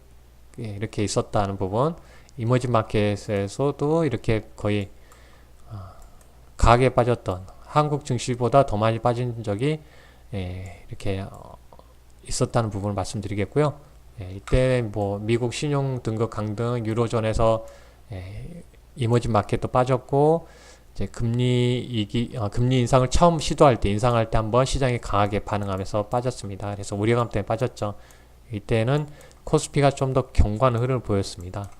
이렇게 있었다는 부분, 이머징 마켓에서도 이렇게 거의 강하게 빠졌던 한국 증시보다 더 많이 빠진 적이 이렇게 있었다는 부분을 말씀드리겠고요. 이때 뭐 미국 신용 등급 강등, 유로존에서 이머징 마켓도 빠졌고 이제 금리 인상을 처음 시도할 때 인상할 때 한번 시장이 강하게 반응하면서 빠졌습니다. 그래서 우려감 때문에 빠졌죠. 이때는 코스피가 좀 더 견고한 흐름을 보였습니다.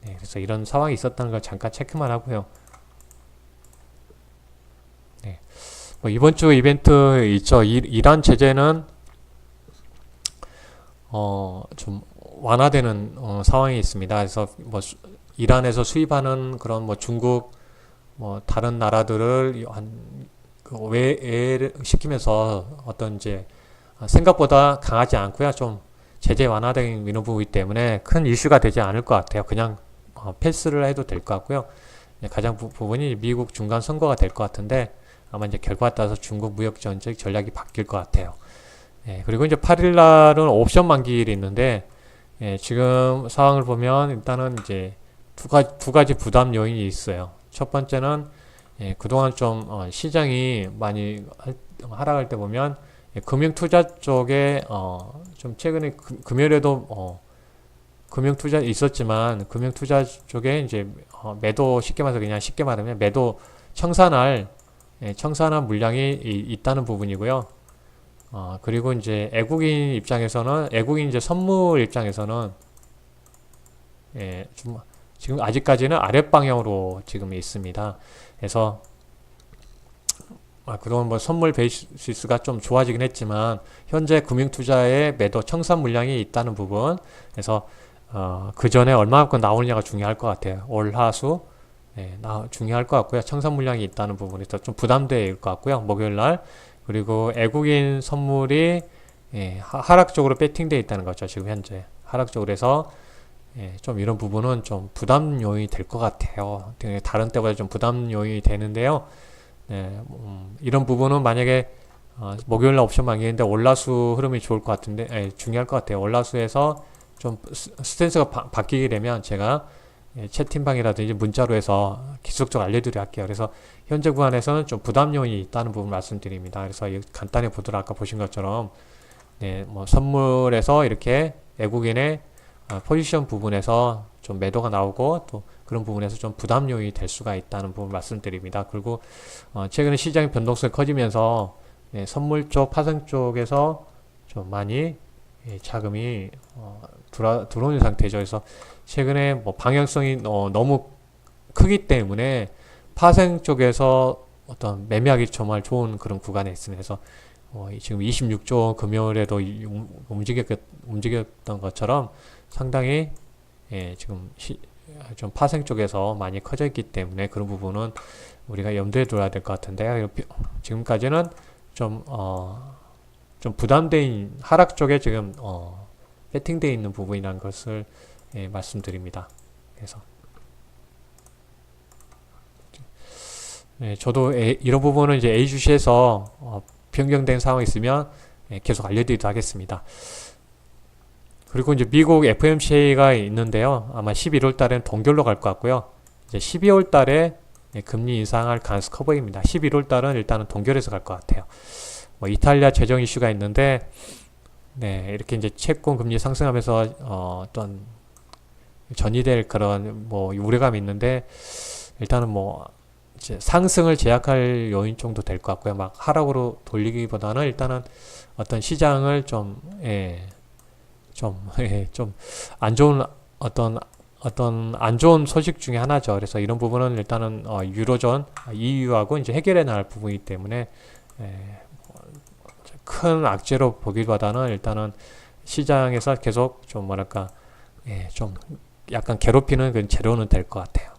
그래서 이런 상황이 있었다는 걸 잠깐 체크만 하고요. 뭐 이번 주 이벤트 있죠. 이란 제재는 좀 완화되는 상황이 있습니다. 그래서 뭐 이란에서 수입하는 그런 뭐 중국 뭐 다른 나라들을 외를 시키면서 어떤 이제 생각보다 강하지 않고요. 좀 제재 완화된 부분이기 때문에 큰 이슈가 되지 않을 것 같아요. 그냥 패스를 해도 될 것 같고요. 가장 부분이 미국 중간 선거가 될 것 같은데 아마 이제 결과에 따라서 중국 무역 정책 전략이 바뀔 것 같아요. 그리고 이제 8일 날은 옵션 만기일이 있는데 지금 상황을 보면 일단은 이제 두 가지 부담 요인이 있어요. 첫 번째는 그동안 좀 시장이 많이 하락할 때 보면 금융 투자 쪽에 좀 최근에 금요일에도 금융 투자 있었지만 금융 투자 쪽에 이제 매도 쉽게 말하면 매도 청산할 청산한 물량이 있다는 부분이고요. 그리고 이제 애국인 이제 선물 입장에서는 좀 지금 아직까지는 아랫방향으로 지금 있습니다. 그래서 그동안 뭐 선물 베이시스가 좀 좋아지긴 했지만 현재 금융투자의 매도 청산 물량이 있다는 부분, 그래서 그 전에 얼마만큼 나오느냐가 중요할 것 같아요. 올 하수 중요할 것 같고요. 청산 물량이 있다는 부분에서 좀 부담될 것 같고요. 목요일 날. 그리고 애국인 선물이 하락적으로 배팅되어 있다는 거죠. 지금 현재 하락적으로 해서 좀 이런 부분은 좀 부담 요인이 될 것 같아요. 다른 때보다 좀 부담 요인이 되는데요. 이런 부분은 만약에 목요일날 옵션 만기인데 올라수 흐름이 좋을 것 같은데 중요할 것 같아요. 올라수에서 좀 스탠스가 바뀌게 되면 제가 채팅방이라든지 문자로 해서 계속적으로 알려드리도록 할게요. 그래서 현재 구간에서는 좀 부담 요인이 있다는 부분 말씀드립니다. 그래서 간단히 보도록 아까 보신 것처럼 뭐 선물에서 이렇게 외국인의 포지션 부분에서 좀 매도가 나오고 또 그런 부분에서 좀 부담 요인이 될 수가 있다는 부분 말씀드립니다. 그리고 최근에 시장의 변동성이 커지면서 선물 쪽, 파생 쪽에서 좀 많이 자금이 들어오는 상태죠. 그래서 최근에 뭐 방향성이 너무 크기 때문에 파생 쪽에서 어떤 매매하기 정말 좋은 그런 구간에 있습니다. 그래서 지금 26조 금요일에도 움직였던 것처럼 상당히 지금 좀 파생 쪽에서 많이 커져 있기 때문에 그런 부분은 우리가 염두에 둬야 될 것 같은데요. 지금까지는 좀 부담된 하락 쪽에 지금 세팅되어 있는 부분이라는 것을 말씀드립니다. 그래서 저도 이런 부분은 이제 A주시에서 변경된 상황이 있으면 계속 알려드리도록 하겠습니다. 그리고 이제 미국 FOMC가 있는데요. 아마 11월 달에는 동결로 갈 것 같고요. 이제 12월 달에 금리 인상할 가능성 커 보입니다. 11월 달은 일단은 동결해서 갈 것 같아요. 뭐 이탈리아 재정 이슈가 있는데 이렇게 이제 채권 금리 상승하면서 어떤 전이될 그런 뭐 우려감이 있는데 일단은 뭐 이제 상승을 제약할 요인 정도 될 것 같고요. 막 하락으로 돌리기보다는 일단은 어떤 시장을 좀 안 좋은 어떤 안 좋은 소식 중에 하나죠. 그래서 이런 부분은 일단은 유로존 EU하고 이제 해결해 나갈 부분이기 때문에 큰 악재로 보기보다는 일단은 시장에서 계속 좀 뭐랄까 좀 약간 괴롭히는 그런 재료는 될 것 같아요.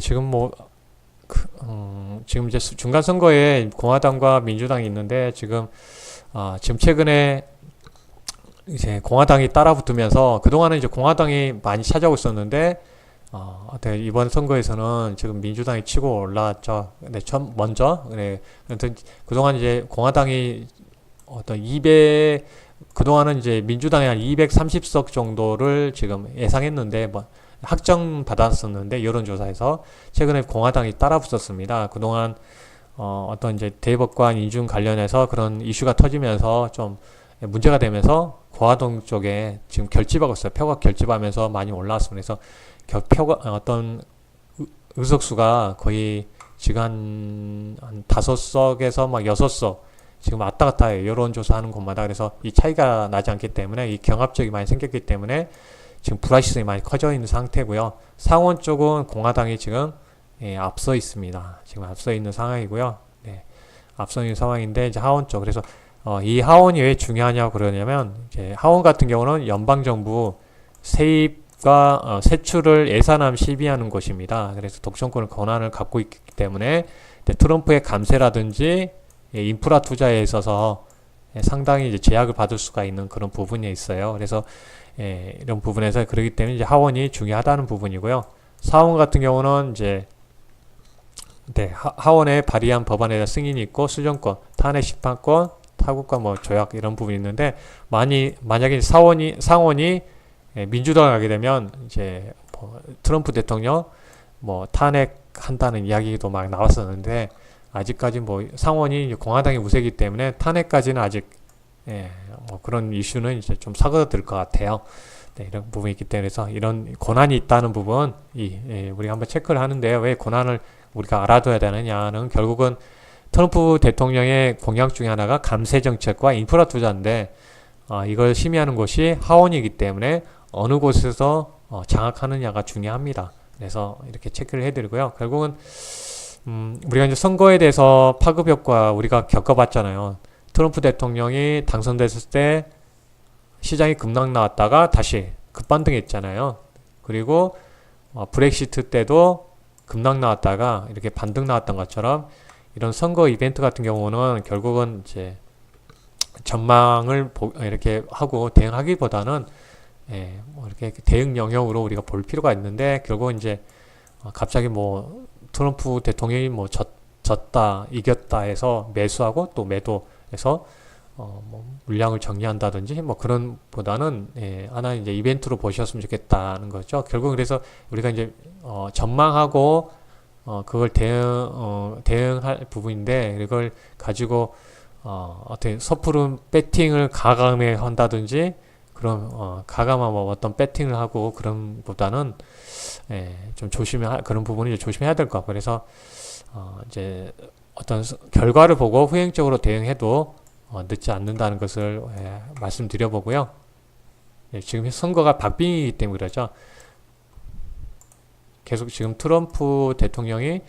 지금 뭐 지금 이제 중간 선거에 공화당과 민주당이 있는데 지금 최근에 이제 공화당이 따라붙으면서 그동안은 이제 공화당이 많이 차지하고 있었는데 이번 선거에서는 지금 민주당이 치고 올라왔죠. 근데 먼저 그동안 이제 공화당이 그동안은 이제 민주당이 한 230석 정도를 지금 예상했는데 확정 받았었는데 여론조사에서 최근에 공화당이 따라붙었습니다. 그동안 어떤 이제 대법관 인준 관련해서 그런 이슈가 터지면서 좀 문제가 되면서 공화당 쪽에 지금 결집하고 있어요. 표가 결집하면서 많이 올라왔습니다. 그래서 표가 어떤 의석수가 거의 지금 한 5석에서 막 6석 지금 왔다 갔다 해요. 여론조사하는 곳마다. 그래서 이 차이가 나지 않기 때문에 이 경합적이 많이 생겼기 때문에 지금 불확실성이 많이 커져 있는 상태고요. 상원 쪽은 공화당이 지금 앞서 있습니다. 지금 앞서 있는 상황이고요. 앞서 있는 상황인데 이제 하원 쪽 그래서 이 하원이 왜 중요하냐고 그러냐면 이제 하원 같은 경우는 연방 정부 세입과 세출을 예산안 심의하는 곳입니다. 그래서 독점권을 권한을 갖고 있기 때문에 트럼프의 감세라든지 인프라 투자에 있어서 상당히 이제 제약을 받을 수가 있는 그런 부분이 있어요. 그래서 이런 부분에서 그렇기 때문에 이제 하원이 중요하다는 부분이고요. 사원 같은 경우는 이제 하원에 발의한 법안에 대한 승인이 있고 수정권, 탄핵 심판권, 타국과 뭐 조약 이런 부분이 있는데 만약에 상원이 민주당이 가게 되면 이제 트럼프 대통령 탄핵한다는 이야기도 막 나왔었는데 아직까지 상원이 공화당이 우세이기 때문에 탄핵까지는 아직 그런 이슈는 이제 좀 사그라들 것 같아요. 네, 이런 부분이 있기 때문에 그래서 이런 고난이 있다는 부분 우리가 한번 체크를 하는데요. 왜 고난을 우리가 알아둬야 되느냐는 결국은 트럼프 대통령의 공약 중에 하나가 감세 정책과 인프라 투자인데 이걸 심의하는 곳이 하원이기 때문에 어느 곳에서 장악하느냐가 중요합니다. 그래서 이렇게 체크를 해드리고요. 결국은 우리가 이제 선거에 대해서 파급 효과 우리가 겪어봤잖아요. 트럼프 대통령이 당선됐을 때 시장이 급락 나왔다가 다시 급반등했잖아요. 그리고 브렉시트 때도 급락 나왔다가 이렇게 반등 나왔던 것처럼 이런 선거 이벤트 같은 경우는 결국은 이제 전망을 이렇게 하고 대응하기보다는 뭐 이렇게 대응 영역으로 우리가 볼 필요가 있는데 결국은 이제 갑자기 뭐 트럼프 대통령이 뭐 졌다 이겼다 해서 매수하고 또 매도해서 뭐 물량을 정리한다든지 뭐 그런 보다는 하나 이제 이벤트로 보셨으면 좋겠다는 거죠. 결국 그래서 우리가 이제 전망하고 그걸 대응할 부분인데 이걸 가지고 어떻게 섣부른 배팅을 가감해 한다든지 그런 가감한 뭐 어떤 배팅을 하고 그런 보다는 좀 그런 부분을 이제 조심해야 될 것 같고 그래서 이제 어떤 결과를 보고 후행적으로 대응해도 늦지 않는다는 것을 말씀드려 보고요. 지금 선거가 박빙이기 때문에 그러죠. 계속 지금 트럼프 대통령이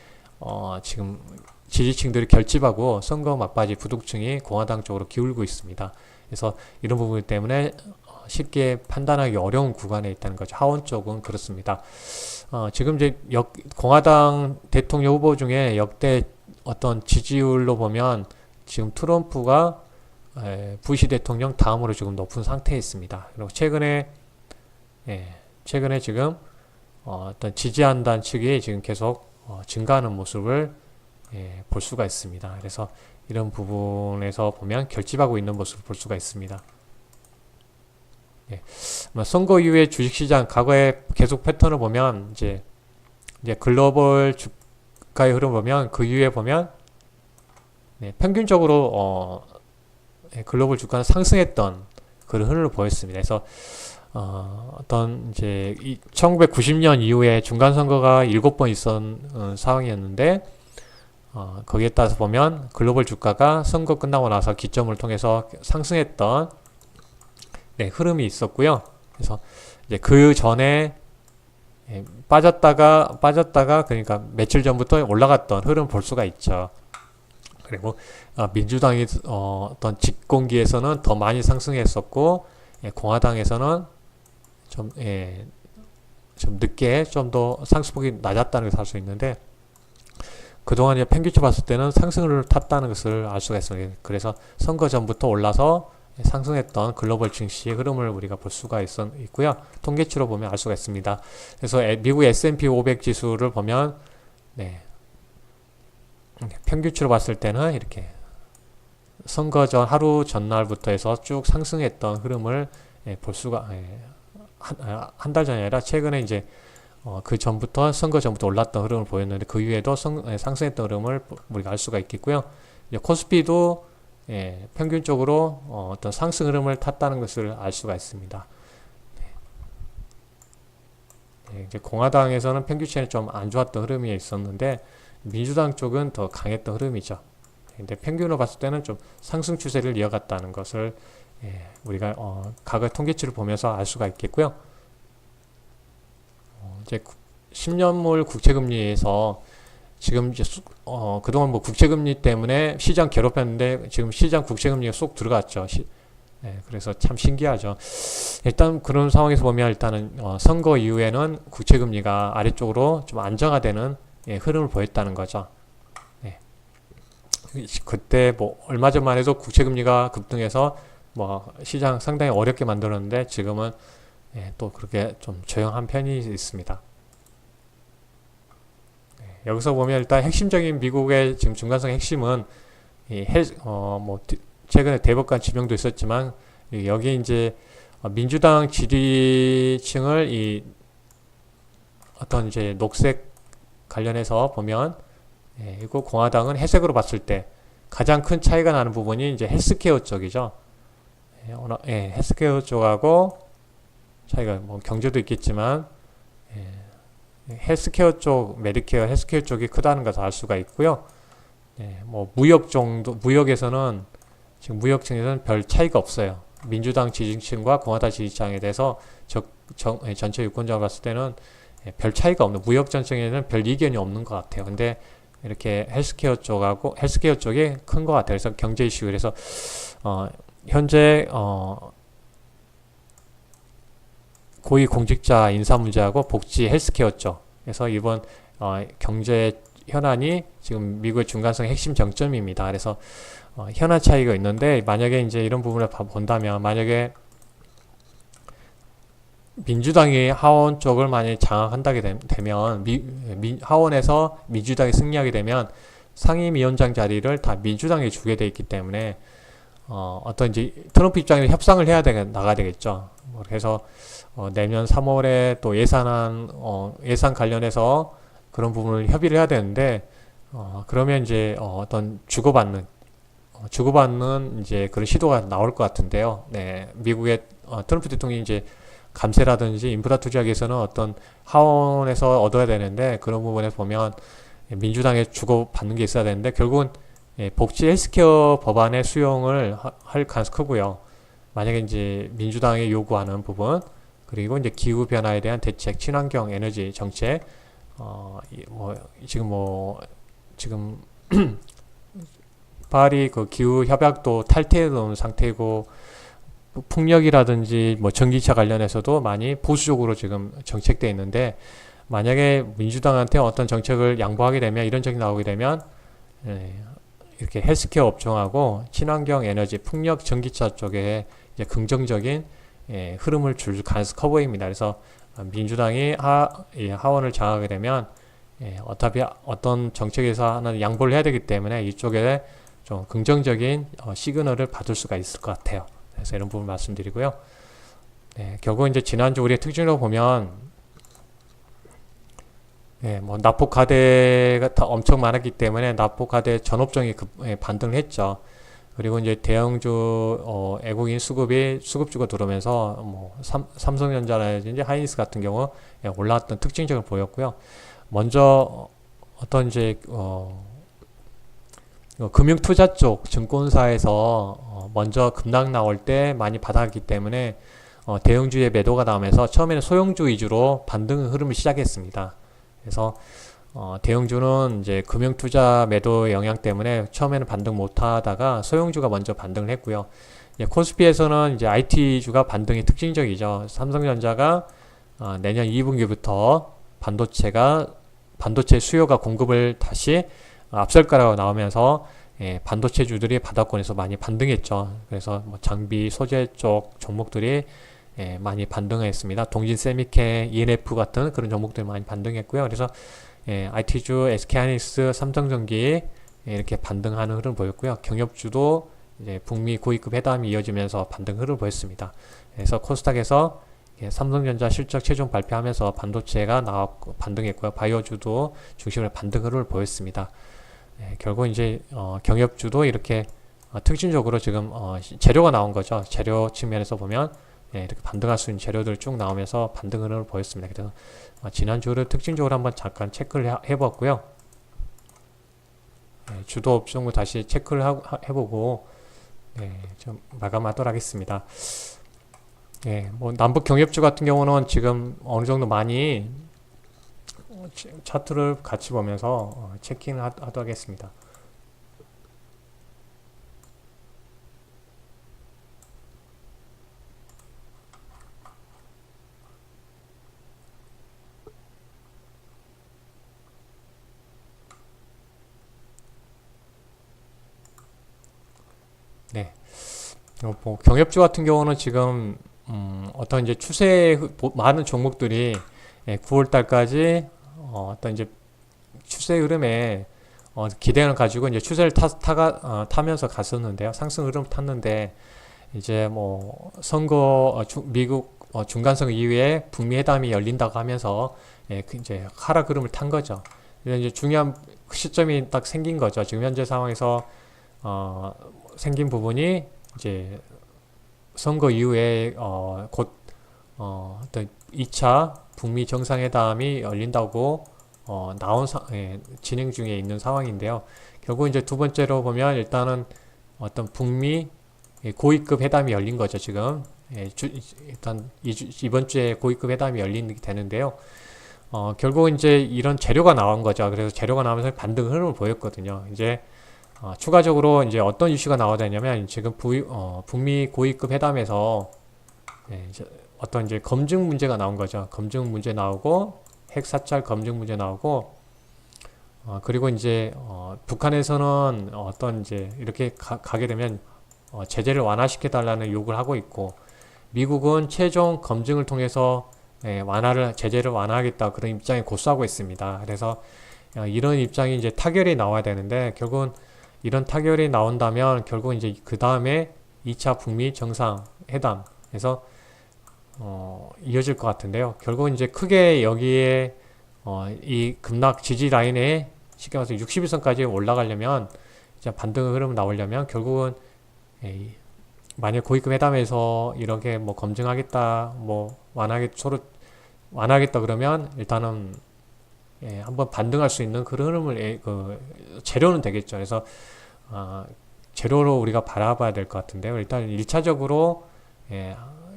지금 지지층들이 결집하고 선거 막바지 부동층이 공화당 쪽으로 기울고 있습니다. 그래서 이런 부분 때문에 쉽게 판단하기 어려운 구간에 있다는 거죠. 하원 쪽은 그렇습니다. 지금 이제 공화당 대통령 후보 중에 역대 어떤 지지율로 보면 지금 트럼프가 부시 대통령 다음으로 지금 높은 상태에 있습니다. 그리고 최근에 지금 어떤 지지한다는 측이 지금 계속 증가하는 모습을 볼 수가 있습니다. 그래서 이런 부분에서 보면 결집하고 있는 모습을 볼 수가 있습니다. 선거 이후에 주식시장 과거의 계속 패턴을 보면 이제 글로벌 주가의 흐름 보면 그 이후에 보면 평균적으로 글로벌 주가는 상승했던 그런 흐름을 보였습니다. 그래서 어떤 이제 1990년 이후에 중간 선거가 7번 있었던 상황이었는데 거기에 따라서 보면 글로벌 주가가 선거 끝나고 나서 기점을 통해서 상승했던 흐름이 있었고요. 그래서 이제 그 전에 빠졌다가 그러니까 며칠 전부터 올라갔던 흐름을 볼 수가 있죠. 그리고 민주당이 어떤 집권기에서는 더 많이 상승했었고 공화당에서는 좀 늦게 좀 더 상승폭이 낮았다는 것을 알 수 있는데 그동안 이제 평균치 봤을 때는 상승을 탔다는 것을 알 수가 있습니다. 그래서 선거 전부터 올라서 상승했던 글로벌 증시의 흐름을 우리가 볼 수가 있고요. 통계치로 보면 알 수가 있습니다. 그래서 미국 S&P 500 지수를 보면 평균치로 봤을 때는 이렇게 선거 전 하루 전날부터 해서 쭉 상승했던 흐름을 볼 수가 한 달 전이 아니라 최근에 이제 그 전부터 선거 전부터 올랐던 흐름을 보였는데 그 이후에도 상승했던 흐름을 우리가 알 수가 있겠고요. 이제 코스피도 평균적으로 어떤 상승 흐름을 탔다는 것을 알 수가 있습니다. 이제 공화당에서는 평균치는 좀 안 좋았던 흐름이 있었는데 민주당 쪽은 더 강했던 흐름이죠. 근데 평균으로 봤을 때는 좀 상승 추세를 이어갔다는 것을 우리가 과거 통계치를 보면서 알 수가 있겠고요. 이제 10년물 국채금리에서 지금 이제 그동안 뭐 국채금리 때문에 시장 괴롭혔는데 지금 시장 국채금리가 쏙 들어갔죠. 그래서 참 신기하죠. 일단 그런 상황에서 보면 일단은 선거 이후에는 국채금리가 아래쪽으로 좀 안정화되는 흐름을 보였다는 거죠. 그때 뭐 얼마 전만 해도 국채금리가 급등해서 뭐 시장 상당히 어렵게 만들었는데 지금은 또 그렇게 좀 조용한 편이 있습니다. 여기서 보면 일단 핵심적인 미국의 지금 중간성 핵심은 뭐 최근에 대법관 지명도 있었지만 여기 이제 민주당 지지층을 이 어떤 이제 녹색 관련해서 보면 그리고 공화당은 회색으로 봤을 때 가장 큰 차이가 나는 부분이 이제 헬스케어 쪽이죠. 헬스케어 쪽하고 차이가 뭐 경제도 있겠지만 헬스케어 쪽, 메디케어, 헬스케어 쪽이 크다는 것을 알 수가 있고요. 뭐 무역에서는 지금 무역층에서는 별 차이가 없어요. 민주당 지지층과 공화당 지지층에 대해서 전체 유권자가 봤을 때는 별 차이가 없는, 무역 전쟁에는 별 이견이 없는 것 같아요. 근데 이렇게 헬스케어 쪽이 큰 것 같아요. 그래서 경제 이슈, 그래서 현재 고위공직자 인사 문제하고 복지 헬스케어 쪽, 그래서 이번 경제 현안이 지금 미국의 중간성 핵심 정점입니다. 그래서 현안 차이가 있는데, 만약에 이제 이런 부분을 본다면, 만약에 민주당이 하원 쪽을 만약에 장악한다게 되면, 하원에서 민주당이 승리하게 되면 상임위원장 자리를 다 민주당에 주게 돼 있기 때문에 어떤 이제 트럼프 입장에서 협상을 해야 나가야 되겠죠. 그래서 내년 3월에 또 예산 관련해서 그런 부분을 협의를 해야 되는데, 그러면 이제 어떤 주고받는 이제 그런 시도가 나올 것 같은데요. 네, 미국의 트럼프 대통령이 이제 감세라든지 인프라 투자하기 위해서는 어떤 하원에서 얻어야 되는데, 그런 부분에서 보면 민주당에 주고받는 게 있어야 되는데, 결국은 복지 헬스케어 법안의 수용을 할 가능성이 크고요. 만약에 이제 민주당이 요구하는 부분, 그리고 이제 기후 변화에 대한 대책, 친환경 에너지 정책, 지금 파리 그 기후 협약도 탈퇴해 놓은 상태고, 풍력이라든지 뭐 전기차 관련해서도 많이 보수적으로 지금 정책돼 있는데, 만약에 민주당한테 어떤 정책을 양보하게 되면, 이런 정책이 나오게 되면 이렇게 헬스케어 업종하고 친환경 에너지, 풍력, 전기차 쪽에 이제 긍정적인 흐름을 줄 가능성이 커 보입니다. 그래서 민주당이 하원을 장악하게 되면 어차피 어떤 정책에서 하나 양보를 해야 되기 때문에 이쪽에 좀 긍정적인 시그널을 받을 수가 있을 것 같아요. 그래서 이런 부분 말씀드리고요. 결국 이제 지난주 우리의 특징으로 보면, 뭐 납폭과대가 엄청 많았기 때문에 납폭과대 전업종이 반등을 했죠. 그리고 이제 대형주 외국인 수급주가 들어오면서 뭐 삼성전자라든지 하이닉스 같은 경우 올라왔던 특징적을 보였고요. 먼저 어떤 이제 금융투자 쪽 증권사에서 먼저 급락 나올 때 많이 받았기 때문에 대형주의 매도가 나오면서 처음에는 소형주 위주로 반등 흐름을 시작했습니다. 그래서 대형주는 이제 금융투자 매도 영향 때문에 처음에는 반등 못하다가 소형주가 먼저 반등을 했고요. 코스피에서는 이제 IT주가 반등이 특징적이죠. 삼성전자가 내년 2분기부터 반도체 수요가 공급을 다시 앞설 거라고 나오면서 반도체주들이 바닥권에서 많이 반등했죠. 그래서 뭐 장비, 소재 쪽 종목들이 많이 반등했습니다. 동진세미케, ENF 같은 그런 종목들이 많이 반등했고요. 그래서 IT주, SK하이닉스, 삼성전기 이렇게 반등하는 흐름을 보였고요. 경협주도 이제 북미 고위급 회담이 이어지면서 반등 흐름을 보였습니다. 그래서 코스닥에서 삼성전자 실적 최종 발표하면서 반도체가 나왔고 반등했고요. 바이오주도 중심으로 반등 흐름을 보였습니다. 결국 이제 경협주도 이렇게 특징적으로 지금 재료가 나온 거죠. 재료 측면에서 보면 이렇게 반등할 수 있는 재료들 쭉 나오면서 반등 흐름을 보였습니다. 그래서 지난주를 특징적으로 한번 잠깐 체크를 해봤고요. 주도 업종을 다시 체크를 해보고 좀 마감하도록 하겠습니다. 뭐 남북 경협주 같은 경우는 지금 어느 정도 많이 차트를 같이 보면서 체킹을 하도록 하겠습니다. 뭐 경협주 같은 경우는 지금 어떤 이제 많은 종목들이 9월 달까지 어떤 이제 추세 흐름에 기대를 가지고 이제 추세를 타면서 갔었는데요. 상승 흐름 탔는데 이제 뭐 선거 미국 중간선거 이후에 북미 회담이 열린다고 하면서 이제 하락 흐름을 탄 거죠. 이제 중요한 시점이 딱 생긴 거죠. 지금 현재 상황에서 생긴 부분이 이제 선거 이후에 곧 어떤 2차 북미 정상회담이 열린다고 진행 중에 있는 상황인데요. 결국 이제 두 번째로 보면 일단은 어떤 북미 고위급 회담이 열린 거죠, 지금. 일단 이번 주에 고위급 회담이 열리게 되는데요. 결국 이제 이런 재료가 나온 거죠. 그래서 재료가 나오면서 반등 흐름을 보였거든요. 이제 추가적으로 이제 어떤 이슈가 나와야 되냐면 지금 북미 고위급 회담에서 이제 어떤 이제 검증 문제가 나온 거죠. 검증 문제 나오고 핵 사찰 검증 문제 나오고 그리고 이제 북한에서는 어떤 이제 이렇게 가게 되면 제재를 완화시켜 달라는 요구를 하고 있고 미국은 최종 검증을 통해서 제재를 완화하겠다 그런 입장에 고수하고 있습니다. 그래서 이런 입장이 이제 타결이 나와야 되는데 결국은 이런 타결이 나온다면 결국 이제 그 다음에 2차 북미 정상회담에서 이어질 것 같은데요. 결국은 이제 크게 여기에 이 급락 지지 라인에 쉽게 말해서 60일선까지 올라가려면 이제 반등의 흐름 나오려면 결국은 만약 고위급 회담에서 이렇게 뭐 검증하겠다 뭐 서로 완화하겠다 그러면 일단은 한번 반등할 수 있는 그런 흐름을 재료는 되겠죠. 그래서 재료로 우리가 바라봐야 될 것 같은데요. 일단 1차적으로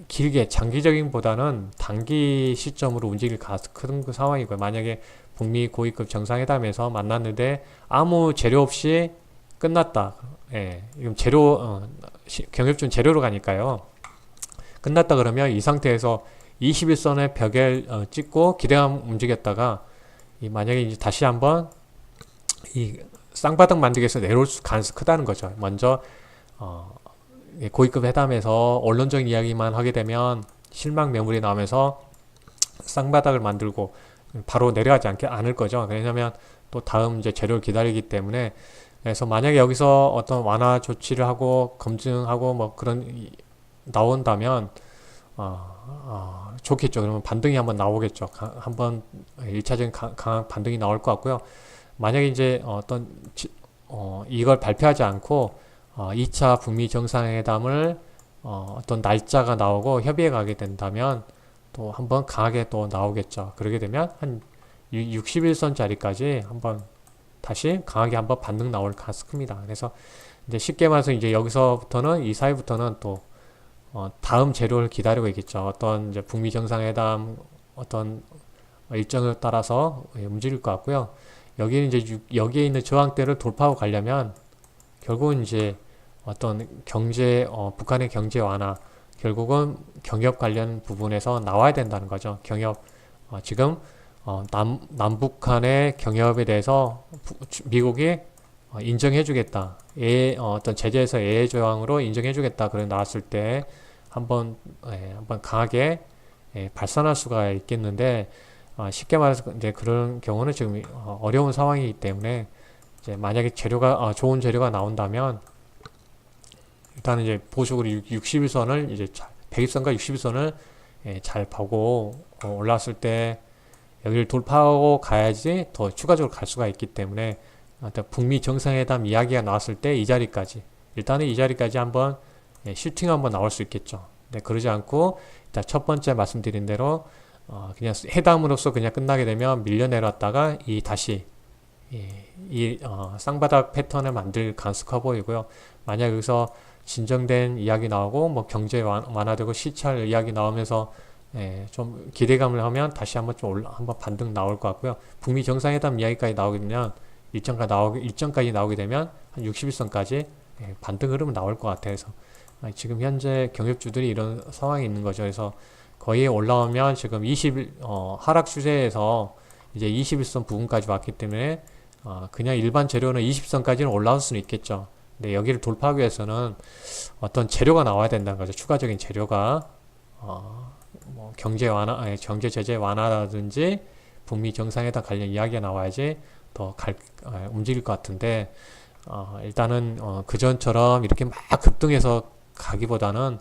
길게 장기적인 보다는 단기 시점으로 움직일 큰 그 상황이고요. 만약에 북미 고위급 정상회담에서 만났는데 아무 재료 없이 끝났다. 지금 경협준 재료로 가니까요. 끝났다 그러면 이 상태에서 21선의 벽을 찍고 기대감 움직였다가 만약에 이제 다시 한번 이 쌍바닥 만들기 위해서 내려올 가능성이 크다는 거죠. 먼저 고위급 회담에서 언론적인 이야기만 하게 되면 실망 매물이 나오면서 쌍바닥을 만들고 바로 내려가지 않을 거죠. 왜냐하면 또 다음 이제 재료를 기다리기 때문에 그래서 만약에 여기서 어떤 완화 조치를 하고 검증하고 뭐 그런 나온다면 좋겠죠. 그러면 반등이 한번 나오겠죠. 한번 1차적인 강한 반등이 나올 것 같고요. 만약에 이제 이걸 발표하지 않고 2차 북미 정상회담을 어떤 날짜가 나오고 협의해 가게 된다면 또 한번 강하게 또 나오겠죠. 그러게 되면 한 60일선짜리까지 한번 다시 강하게 한번 반등 나올 가능성이 큽니다. 그래서 이제 쉽게 말해서 이제 여기서부터는 이 사이부터는 또 다음 재료를 기다리고 있겠죠. 어떤 이제 북미 정상회담 어떤 일정을 따라서 움직일 것 같고요. 여기는 이제 여기에 있는 저항대를 돌파하고 가려면 결국은 이제 어떤 북한의 경제 완화 결국은 경협 관련 부분에서 나와야 된다는 거죠. 경협 지금 남북한의 경협에 대해서 미국이 인정해주겠다. 어떤 제재에서 예외 조항으로 인정해주겠다. 그래 나왔을 때 한번 강하게 발산할 수가 있겠는데 쉽게 말해서 이제 그런 경우는 지금 어려운 상황이기 때문에 이제 만약에 좋은 재료가 나온다면 일단은 이제 보수적으로 60일선을 이제 100일선과 60일선을 잘 보고 올라왔을 때 여기를 돌파하고 가야지 더 추가적으로 갈 수가 있기 때문에 북미 정상회담 이야기가 나왔을 때 이 자리까지 일단은 이 자리까지 한번 슈팅 한번 나올 수 있겠죠. 네, 그러지 않고 일단 첫 번째 말씀드린 대로 그냥 회담으로서 그냥 끝나게 되면 밀려 내려왔다가 다시 쌍바닥 패턴을 만들 가능성이 커 보이고요. 만약 여기서 진정된 이야기 나오고 뭐 경제 완화되고 시찰 이야기 나오면서 좀 기대감을 하면 다시 한번 한번 반등 나올 것 같고요. 북미 정상회담 이야기까지 나오게 되면 일정까지 나오게 되면 한 60일선까지 반등 흐름은 나올 것 같아요. 그래서 지금 현재 경협주들이 이런 상황이 있는 거죠. 그래서 거의 올라오면 지금 하락 추세에서 이제 21선 부근까지 왔기 때문에 그냥 일반 재료는 20선까지는 올라올 수는 있겠죠. 근데 여기를 돌파하기 위해서는 어떤 재료가 나와야 된다는 거죠. 추가적인 재료가 뭐 경제 제재 완화라든지 북미 정상회담 관련 이야기가 나와야지 더 움직일 것 같은데 일단은 그전처럼 이렇게 막 급등해서 가기보다는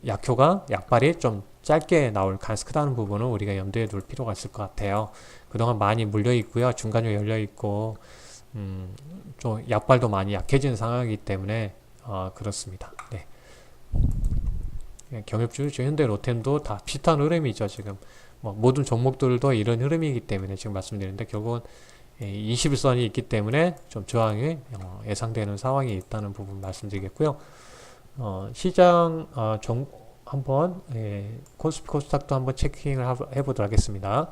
약발이 좀 짧게 나올 가능성이 크다는 부분은 우리가 염두에 둘 필요가 있을 것 같아요. 그동안 많이 물려 있고요. 중간에 열려 있고 좀 약발도 많이 약해지는 상황이기 때문에 그렇습니다. 네. 경협주, 현대 로템도 다 비슷한 흐름이죠. 지금 뭐 모든 종목들도 이런 흐름이기 때문에 지금 말씀드리는데 결국은 21선이 있기 때문에 좀 저항이 예상되는 상황이 있다는 부분 말씀드리겠고요. 시장 한번 코스피 코스닥도 한번 체킹을 해보도록 하겠습니다.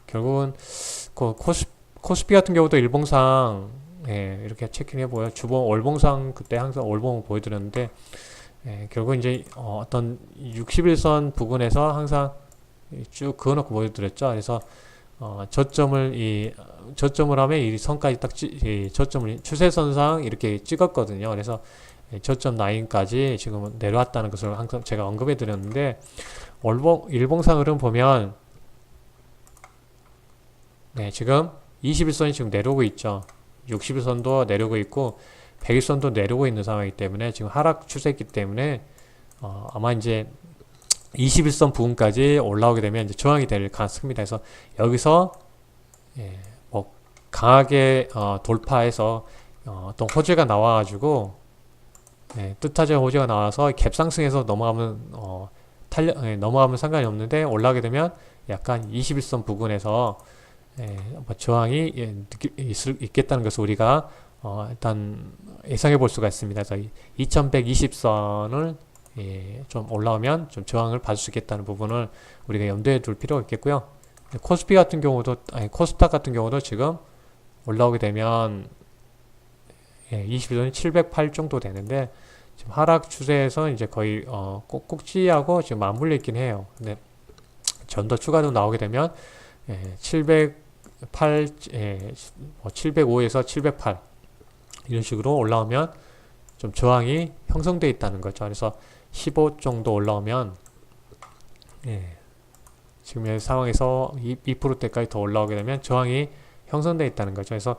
결국은 코스피 같은 경우도 일봉상 이렇게 체킹해보요. 주봉 월봉상 그때 항상 월봉 보여드렸는데 결국 이제 어떤 61선 부근에서 항상 쭉 그어놓고 보여드렸죠. 그래서 저점을 하면 이 선까지 딱 저점을 추세선상 이렇게 찍었거든요. 그래서 저점 라인까지 지금 내려왔다는 것을 항상 제가 언급해 드렸는데 일봉상 흐름 보면 지금 21선이 지금 내려오고 있죠. 60일선도 내려오고 있고 100일선도 내려오고 있는 상황이기 때문에 지금 하락 추세이기 때문에 아마 이제 21선 부분까지 올라오게 되면 이제 저항이 될 가능성이 큽니다. 그래서 여기서 뭐 강하게 돌파해서 어떤 호재가 나와가지고 뜻하지 않은 호재가 나와서 갭상승해서 넘어가면 넘어가면 상관이 없는데 올라오게 되면 약간 21선 부근에서 뭐 저항이 있겠다는 것을 우리가 일단 예상해 볼 수가 있습니다. 그래서 2120선을 좀 올라오면 좀 저항을 받을 수 있겠다는 부분을 우리가 염두에 둘 필요가 있겠고요. 코스피 같은 경우도 코스닥 같은 경우도 지금 올라오게 되면 21선이 708 정도 되는데 지금 하락 추세에서 이제 거의 꼭지하고 지금 맞물려 있긴 해요. 근데 전 더 추가로 나오게 되면 708, 705에서 708 이런 식으로 올라오면 좀 저항이 형성되어 있다는 거죠. 그래서 15 정도 올라오면 지금의 상황에서 2%대까지 더 올라오게 되면 저항이 형성되어 있다는 거죠. 그래서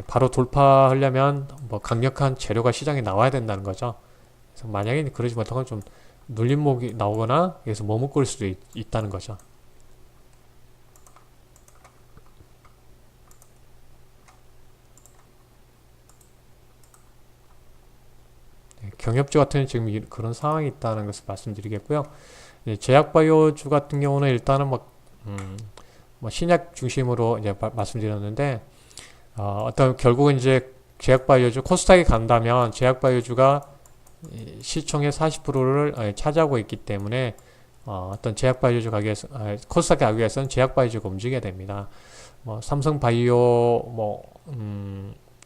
바로 돌파하려면 뭐 강력한 재료가 시장에 나와야 된다는 거죠. 그래서 만약에 그러지 못하면 좀 눌림목이 나오거나 여기서 머뭇거릴 수도 있다는 거죠. 경협주 같은 지금 그런 상황이 있다는 것을 말씀드리겠고요. 제약바이오주 같은 경우는 일단은 뭐 신약 중심으로 이제 말씀드렸는데 어떤 결국은 이제 제약바이오주 코스닥에 간다면 제약바이오주가 시총의 40%를 차지하고 있기 때문에 어떤 제약바이오주 가격에서 코스닥 가격에서는 제약바이오주가 움직여야 됩니다. 뭐 삼성바이오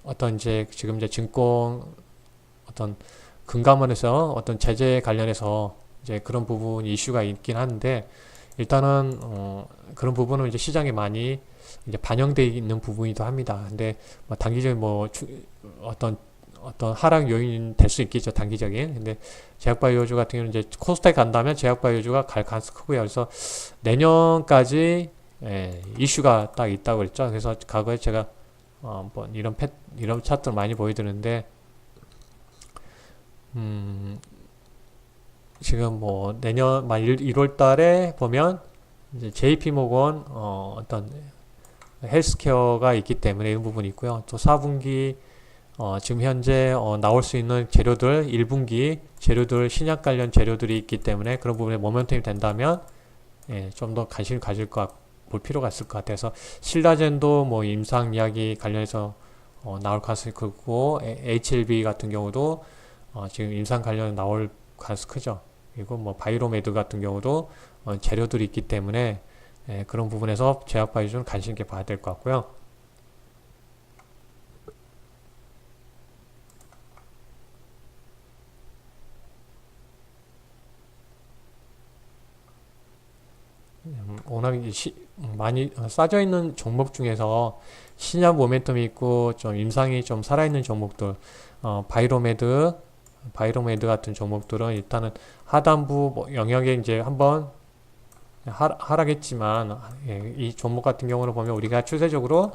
어떤 이제 지금 이제 증권 어떤 금감원에서 어떤 제재 관련해서 이제 그런 부분 이슈가 있긴 한데 일단은 그런 부분은 이제 시장에 많이 이제 반영되어 있는 부분이기도 합니다. 근데 뭐 단기적인 뭐 어떤 하락 요인 될 수 있겠죠, 단기적인. 근데 제약바이오주 같은 경우는 이제 코스닥에 간다면 제약바이오주가 갈 가능성이 크고요. 그래서 내년까지 이슈가 딱 있다고 그랬죠. 그래서 과거에 제가 한번 이런 차트를 많이 보여드렸는데 지금 뭐 내년 1월 달에 보면 이제 JP모건 어떤 헬스케어가 있기 때문에 이런 부분이 있고요. 또 4분기 지금 현재 나올 수 있는 재료들 1분기 재료들 신약 관련 재료들이 있기 때문에 그런 부분에 모멘텀이 된다면 좀 더 관심을 가질 볼 필요가 있을 것 같아서 신라젠도 뭐 임상 이야기 관련해서 나올 가능성이 크고 HLB 같은 경우도 지금 임상 관련 나올 가능성이 크죠. 그리고 뭐 바이로메드 같은 경우도 재료들이 있기 때문에 그런 부분에서 제약바이오주는 관심 있게 봐야 될 것 같고요. 워낙 많이 싸져 있는 종목 중에서 신약 모멘텀이 있고 좀 임상이 좀 살아있는 종목들 바이로메드 같은 종목들은 일단은 하단부 뭐 영역에 이제 한번 하락했지만 이 종목 같은 경우를 보면 우리가 추세적으로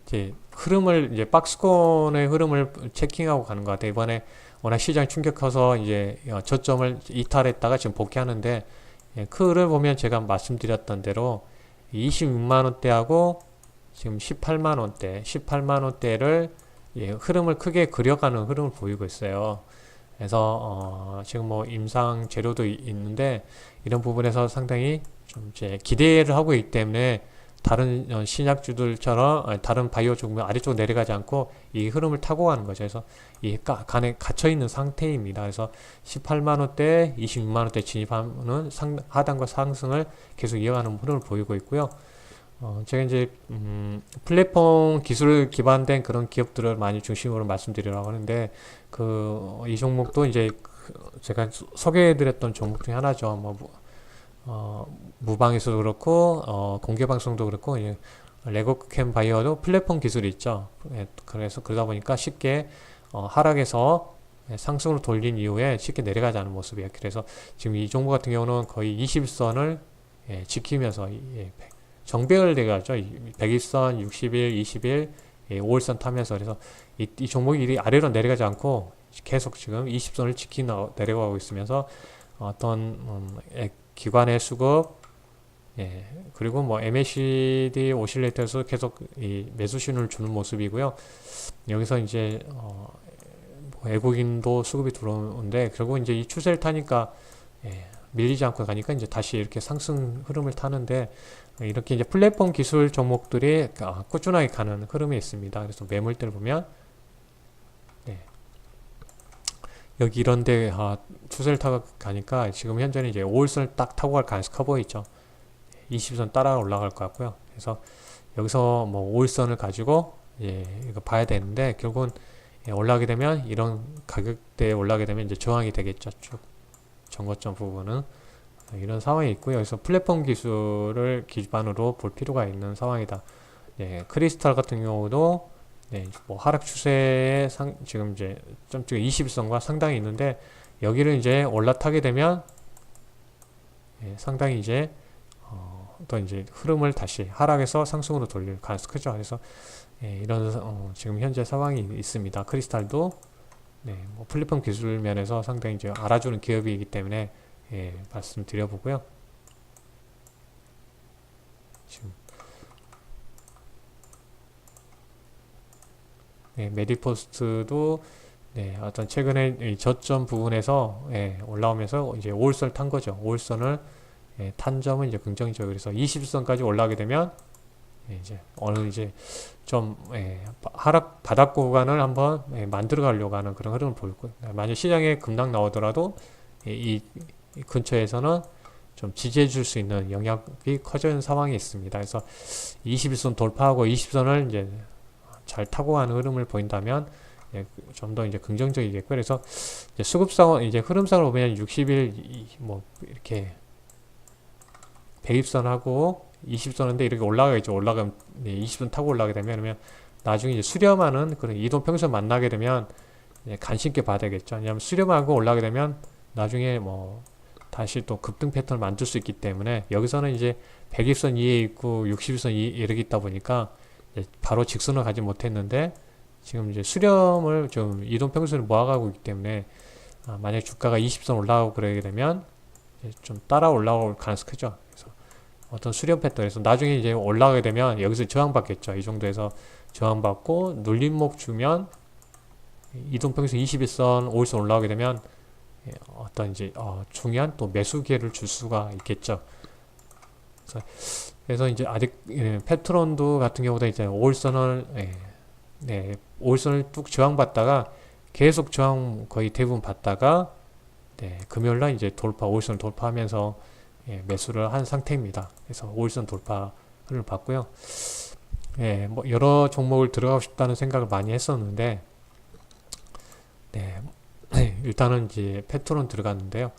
이제 흐름을 이제 박스권의 흐름을 체킹하고 가는 것 같아요. 이번에 워낙 시장이 충격해서 이제 저점을 이탈했다가 지금 복귀하는데 그 흐름을 보면 제가 말씀드렸던 대로 26만원대하고 지금 18만원대를 흐름을 크게 그려가는 흐름을 보이고 있어요. 그래서 지금 뭐 임상 재료도 있는데 이런 부분에서 상당히 좀 이제 기대를 하고 있기 때문에 다른 신약주들처럼 다른 바이오 종목 아래쪽으로 내려가지 않고 이 흐름을 타고 가는 거죠. 그래서 이 간에 갇혀 있는 상태입니다. 그래서 18만 원대, 26만 원대 진입하는 하단과 상승을 계속 이어가는 흐름을 보이고 있고요. 제가 이제 플랫폼 기술 기반된 그런 기업들을 많이 중심으로 말씀드리려고 하는데 이 종목도 이제 제가 소개해드렸던 종목 중에 하나죠. 무방에서도 그렇고 공개 방송도 그렇고 레고캠 바이오도 플랫폼 기술이 있죠. 그래서 그러다 보니까 쉽게 하락에서 상승으로 돌린 이후에 쉽게 내려가지 않은 모습이에요. 그래서 지금 이 종목 같은 경우는 거의 21선을 지키면서 정배열 돼가죠. 120선, 60일, 20일, 5일선 타면서 그래서 이 종목이 아래로 내려가지 않고 계속 지금 20선을 지키며 내려가고 있으면서 어떤 기관의 수급 그리고 뭐 MACD 오실레이터에서 계속 이 매수 신호를 주는 모습이고요. 여기서 이제 외국인도 수급이 들어오는데 결국 이제 이 추세를 타니까 밀리지 않고 가니까 이제 다시 이렇게 상승 흐름을 타는데 이렇게 이제 플랫폼 기술 종목들이 꾸준하게 가는 흐름이 있습니다. 그래서 매물대를 보면 여기 이런데 추세를 타고 가니까 지금 현재는 이제 5일선을 딱 타고 갈 가능성이 커 보이죠. 20선 따라 올라갈 것 같고요. 그래서 여기서 뭐 5일선을 가지고 이거 봐야 되는데 결국은 올라가게 되면 이런 가격대에 올라가게 되면 이제 저항이 되겠죠. 쭉 정거점 부분은 이런 상황이 있고요. 여기서 플랫폼 기술을 기반으로 볼 필요가 있는 상황이다. 크리스탈 같은 경우도 뭐 하락 추세에 지금 이제 점찍 21선과 상당히 있는데 여기를 이제 올라타게 되면 상당히 이제 또 이제 흐름을 다시 하락에서 상승으로 돌릴 가능성이 크죠. 그래서 이런 지금 현재 상황이 있습니다. 크리스탈도 뭐 플랫폼 기술 면에서 상당히 이제 알아주는 기업이기 때문에 말씀드려보고요. 지금 메디포스트도 어떤 최근에 이 저점 부분에서 올라오면서 이제 5일선을 탄 거죠. 5일선을 탄 점은 이제 긍정적이고 그래서 20선까지 올라가게 되면 이제 어느 이제 좀 하락 바닥 구간을 한번 만들어 가려고 하는 그런 흐름을 보이고 만약 시장에 급락 나오더라도 이 근처에서는 좀 지지해 줄 수 있는 영역이 커지는 상황이 있습니다. 그래서 21선 돌파하고 20선을 이제 잘 타고 가는 흐름을 보인다면 좀 더 이제 긍정적이겠고 그래서 이제 수급상 이제 흐름상으로 보면 60일 뭐 이렇게 120선하고 20선인데 이렇게 올라가겠죠. 올라가면 20선 타고 올라가게 되면 그러면 나중에 이제 수렴하는 그런 이동 평선 만나게 되면 관심 있게 봐야 되겠죠. 왜냐하면 수렴하고 올라가게 되면 나중에 뭐 다시 또 급등 패턴을 만들 수 있기 때문에 여기서는 이제 120선 이에 있고 60선 이렇게 있다 보니까 바로 직선을 가지 못했는데 지금 이제 수렴을 좀 이동평선을 모아가고 있기 때문에 만약 주가가 20선 올라가고 그러게 되면 좀 따라 올라올 가능성이 크죠. 그래서 어떤 수렴 패턴에서 나중에 이제 올라가게 되면 여기서 저항받겠죠. 이 정도에서 저항받고 눌림목 주면 이동평선 21선, 5일선 올라가게 되면 어떤 이제 중요한 또 매수 기회를 줄 수가 있겠죠. 그래서 이제 아직 페트론도 같은 경우도 이제 5일선을 5일선을 뚝 저항받다가 계속 저항 거의 대부분 받다가 금요일날 이제 5일선을 돌파하면서 매수를 한 상태입니다. 그래서 5일선 돌파를 봤고요. 뭐 여러 종목을 들어가고 싶다는 생각을 많이 했었는데 일단은 이제 페트론 들어갔는데요.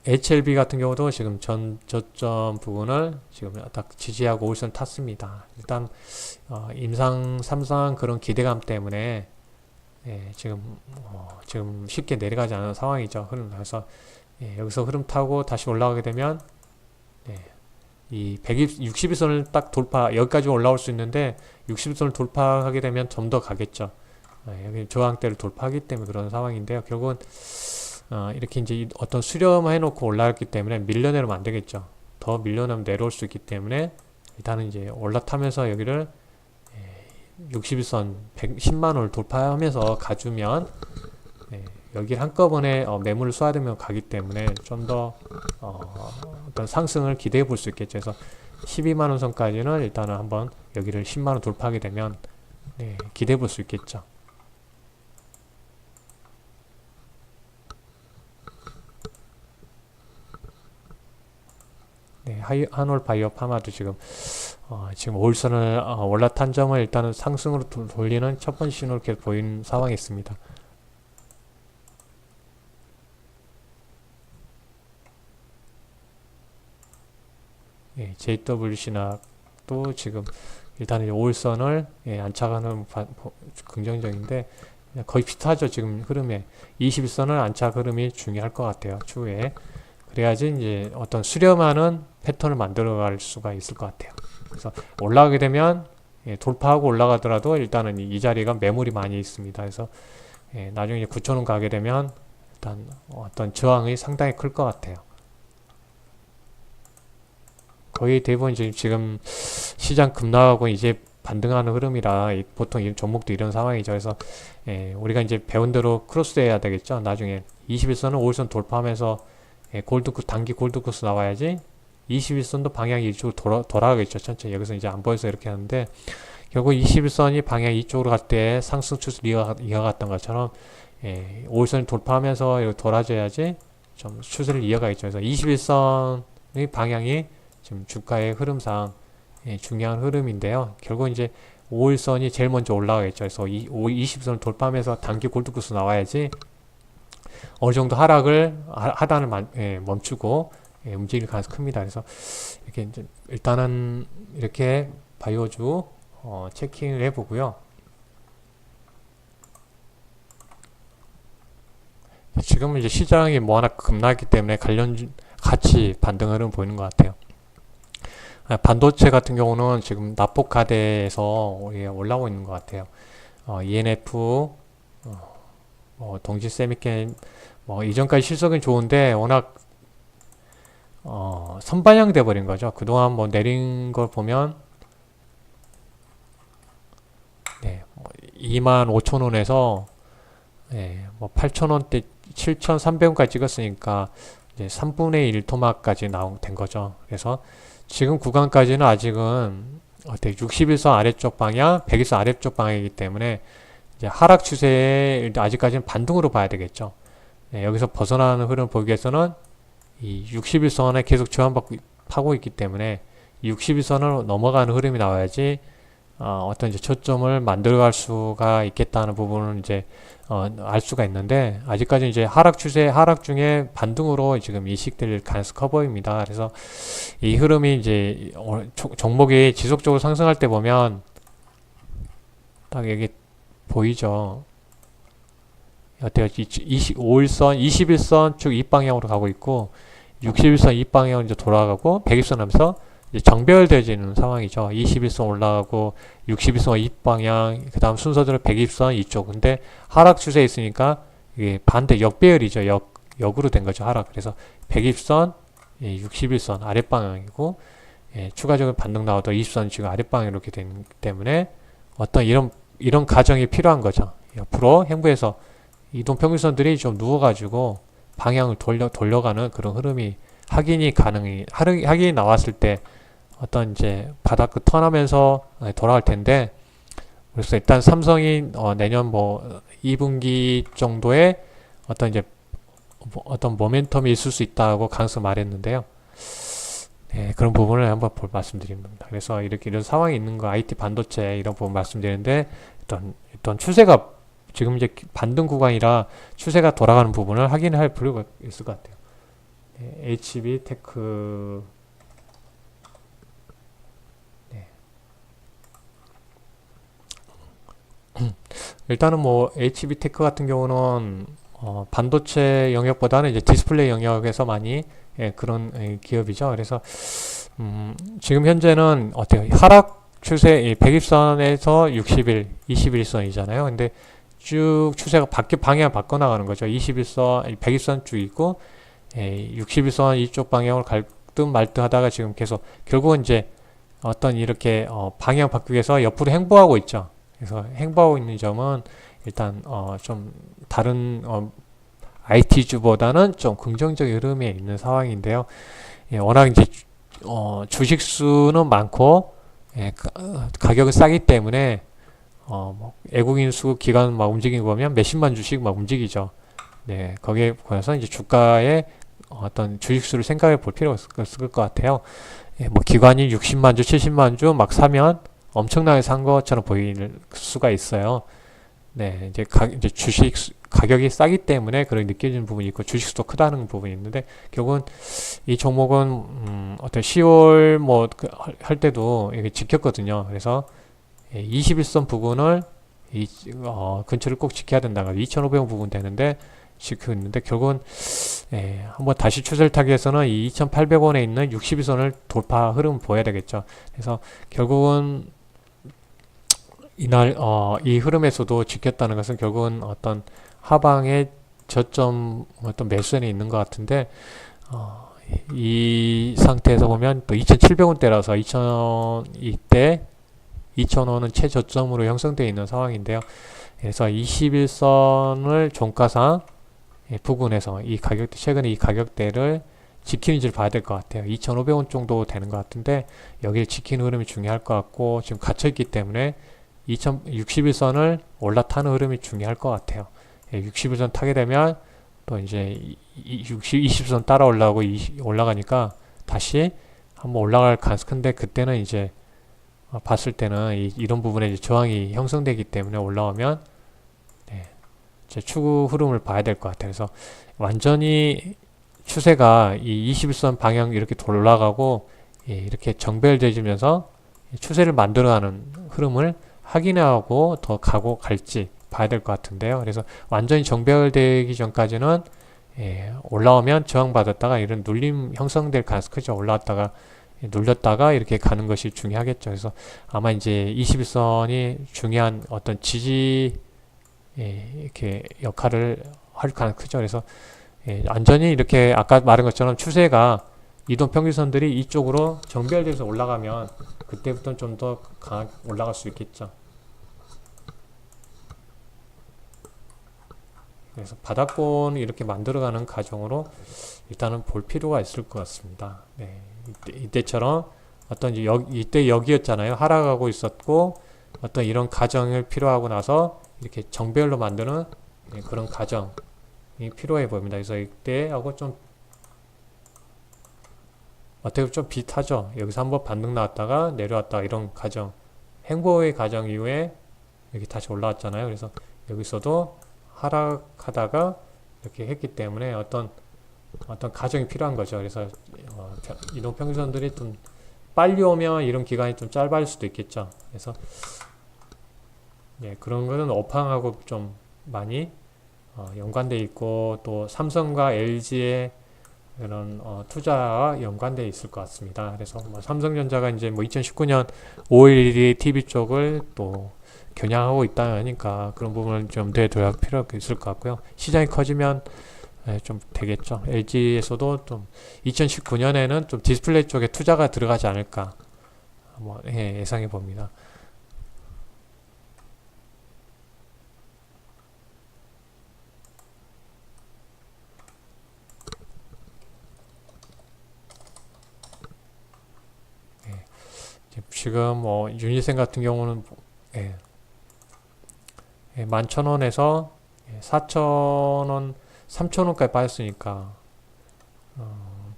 HLB 같은 경우도 지금 저점 부분을 지금 딱 지지하고 5일선 탔습니다. 일단 임상 3상 그런 기대감 때문에 지금 쉽게 내려가지 않은 상황이죠. 그래서 여기서 흐름 타고 다시 올라가게 되면 이 60일선을 딱 돌파 여기까지 올라올 수 있는데 60일선을 돌파하게 되면 좀 더 가겠죠. 여기 저항대를 돌파하기 때문에 그런 상황인데요. 결국은 이렇게 이제 어떤 수렴을 해놓고 올라갔기 때문에 밀려내면 안 되겠죠. 더 밀려내면 내려올 수 있기 때문에 일단은 이제 올라타면서 여기를 61선 110만 원을 돌파하면서 가주면 여기를 한꺼번에 매물을 쏘아대면 가기 때문에 좀 더 어떤 상승을 기대해 볼 수 있겠죠. 그래서 12만 원 선까지는 일단은 한번 여기를 10만 원 돌파하게 되면 기대해 볼 수 있겠죠. 한올 바이오 파마도 지금 5일선을 올라탄 점을 일단은 상승으로 돌리는 첫 번째 신호를 계속 보이는 상황이 있습니다. JWC나도 지금 일단은 5일선을 안착하는 긍정적인데 거의 비슷하죠. 지금 흐름에 21선을 안착 흐름이 중요할 것 같아요. 추후에 그래야지 이제 어떤 수렴하는 패턴을 만들어갈 수가 있을 것 같아요. 그래서 올라가게 되면 돌파하고 올라가더라도 일단은 이 자리가 매물이 많이 있습니다. 그래서 나중에 9,000원 가게 되면 일단 어떤 저항이 상당히 클 것 같아요. 거의 대부분 지금 시장 급락하고 이제 반등하는 흐름이라 보통 이 종목도 이런 상황이죠. 그래서 우리가 이제 배운 대로 크로스해야 되겠죠. 나중에 21선은 5일선 돌파하면서 단기 골드코스 나와야지 21선도 방향이 이쪽으로 돌아가겠죠. 천천히 여기서 이제 안 보여서 이렇게 하는데 결국 21선이 방향 이쪽으로 갈 때 상승 추세를 이어갔던 것처럼 5일선이 돌파하면서 이렇게 돌아줘야지 좀 추세를 이어가겠죠. 그래서 21선의 방향이 지금 주가의 흐름상 중요한 흐름인데요. 결국 이제 5일선이 제일 먼저 올라가겠죠. 그래서 20선을 돌파하면서 단기 골드코스 나와야지 어느 정도 하단을 멈추고 움직일 가능성이 큽니다. 그래서 이렇게 이제 일단은 이렇게 바이오주 체킹을 해보고요. 지금은 이제 시장이 워낙 급락했기 때문에 같이 반등 흐름 보이는 것 같아요. 반도체 같은 경우는 지금 납폭가대에서 올라오고 있는 것 같아요. ENF, 동지세미캠, 이전까지 실적은 좋은데 워낙 선반영 돼버린 거죠. 그동안 내린 걸 보면 25,000원에서 8,000원대 7,300원까지 찍었으니까 이제 3분의 1 토막까지 된 거죠. 그래서 지금 구간까지는 아직은 61선 아래쪽 방향, 100일선 아래쪽 방향이기 때문에 이제 하락 추세에 아직까지는 반등으로 봐야 되겠죠. 여기서 벗어나는 흐름을 보기 위해서는 이 61선에 계속 저항받고 있기 때문에 61선을 넘어가는 흐름이 나와야지 어떤 이제 초점을 만들어갈 수가 있겠다는 부분은 이제 알 수가 있는데 아직까지 이제 하락 중에 반등으로 지금 이식될 가능성이 커 보입니다. 그래서 이 흐름이 이제 종목이 지속적으로 상승할 때 보면 딱 여기 보이죠. 어때요? 5일선, 21선 쭉 이 방향으로 가고 있고 61선 이 방향으로 이제 돌아가고 100일선 하면서 이제 정배열되어지는 상황이죠. 21선 올라가고 61선 이 방향, 그 다음 순서대로 120선 이쪽. 근데 하락 추세에 있으니까 이게 반대 역배열이죠. 역으로 된 거죠. 하락. 그래서 120선, 61선 아랫방향이고 추가적인 반등 나와도 20선 지금 아랫방향으로 이렇게 되기 때문에 어떤 이런 가정이 필요한 거죠. 옆으로 행보해서 이동평균선들이 좀 누워가지고 방향을 돌려가는 그런 흐름이 확인이 나왔을 때 어떤 이제 바닥 턴하면서 돌아갈 텐데 그래서 일단 삼성이 내년 2분기 정도에 어떤 모멘텀이 있을 수 있다고 가능성 말했는데요. 그런 부분을 한번 말씀드립니다. 그래서 이런 상황이 있는 거 IT 반도체 이런 부분 말씀드리는데 어떤 추세가 지금 이제 반등 구간이라 추세가 돌아가는 부분을 확인할 필요가 있을 것 같아요. HB테크 일단은 HB테크 같은 경우는 반도체 영역보다는 이제 디스플레이 영역에서 많이 그런 기업이죠. 그래서 지금 현재는 어때요? 하락 추세 120선에서 60일, 21선이잖아요. 근데 쭉 추세가 방향 바꿔나가는 거죠. 21선, 120선 쭉 있고 61선 이쪽 방향으로 갈 듯 말 듯 하다가 지금 계속 결국은 이제 어떤 이렇게 방향 바꾸기 위해서 옆으로 행보하고 있죠. 그래서 행보하고 있는 점은 일단 좀 다른 IT주보다는 좀 긍정적 흐름에 있는 상황인데요. 예, 워낙 이제 주식 수는 많고 예, 가격은 싸기 때문에 뭐 외국인 수 기관 막 움직이는 거 보면 몇십만 주씩 막 움직이죠. 네, 거기에 보여서 이제 주가의 어떤 주식 수를 생각해 볼 필요가 있을 것 같아요. 예, 뭐 기관이 60만 주, 70만 주 막 사면 엄청나게 산 것처럼 보일 수가 있어요. 네, 이제 주식 가격이 싸기 때문에 그런 느껴지는 부분이 있고 주식수도 크다는 부분이 있는데 결국은 이 종목은 어떤 10월 뭐 할 때도 이게 지켰거든요. 그래서 21선 부근을 근처를 꼭 지켜야 된다가 2,500원 부분 되는데 지키고 있는데 결국은 한번 다시 추세를 타기 위해서는 이 2,800원에 있는 62선을 돌파 흐름 보여야 되겠죠. 그래서 결국은 이날 이 흐름에서도 지켰다는 것은 결국은 어떤 하방의 저점 어떤 매수에 있는 것 같은데 이 상태에서 보면 또 2,700원대라서 2,000이때 2,000원은 최저점으로 형성되어 있는 상황인데요. 그래서 21선을 종가상 부근에서 이 가격대 최근에 이 가격대를 지키는지를 봐야 될 것 같아요. 2,500원 정도 되는 것 같은데 여기를 지키는 흐름이 중요할 것 같고 지금 갇혀있기 때문에 61선을 올라타는 흐름이 중요할 것 같아요. 61선 타게 되면 또 이제 20선 따라 올라가니까 다시 한번 올라갈 가능성이 큰데 그때는 이제 봤을 때는 이런 부분에 이제 저항이 형성되기 때문에 올라오면 이제 추구 흐름을 봐야 될 것 같아요. 그래서 완전히 추세가 이 21선 방향 이렇게 돌아가고 이렇게 정배열되면서 추세를 만들어가는 흐름을 확인하고 더 가고 갈지 봐야 될 것 같은데요. 그래서 완전히 정배열되기 전까지는 올라오면 저항받았다가 이런 눌림 형성될 가능성이 크죠. 올라왔다가 눌렸다가 이렇게 가는 것이 중요하겠죠. 그래서 아마 이제 21선이 중요한 어떤 지지 이렇게 역할을 할 가능성이 크죠. 그래서 완전히 이렇게 아까 말한 것처럼 추세가 이동평균선들이 이쪽으로 정배열돼서 올라가면 그때부터는 좀 더 강하게 올라갈 수 있겠죠. 그래서 바닥권을 이렇게 만들어가는 과정으로 일단은 볼 필요가 있을 것 같습니다. 네, 이때처럼 어떤 이때 여기였잖아요. 하락하고 있었고 어떤 이런 과정을 필요하고 나서 이렇게 정배열로 만드는 그런 과정이 필요해 보입니다. 그래서 이때하고 좀 어떻게 보면 좀 비슷하죠. 여기서 한번 반등 나왔다가 내려왔다가 이런 과정, 행보의 과정 이후에 여기 다시 올라왔잖아요. 그래서 여기서도 하락하다가 이렇게 했기 때문에 어떤 과정이 필요한 거죠. 그래서 이동평균선들이 좀 빨리 오면 이런 기간이 좀 짧아질 수도 있겠죠. 그래서 그런 거는 업황하고 좀 많이 연관돼 있고 또 삼성과 LG의 이런 투자와 연관돼 있을 것 같습니다. 그래서 뭐 삼성전자가 이제 뭐 2019년 5.11 TV 쪽을 또 겨냥하고 있다니까 그런 부분을 좀 대두할 필요가 있을 것 같고요. 시장이 커지면 좀 되겠죠. LG에서도 좀 2019년에는 좀 디스플레이 쪽에 투자가 들어가지 않을까 뭐 예상해 봅니다. 지금 뭐 유니센 같은 경우는 11,000원에서 4,000원, 3,000원까지 빠졌으니까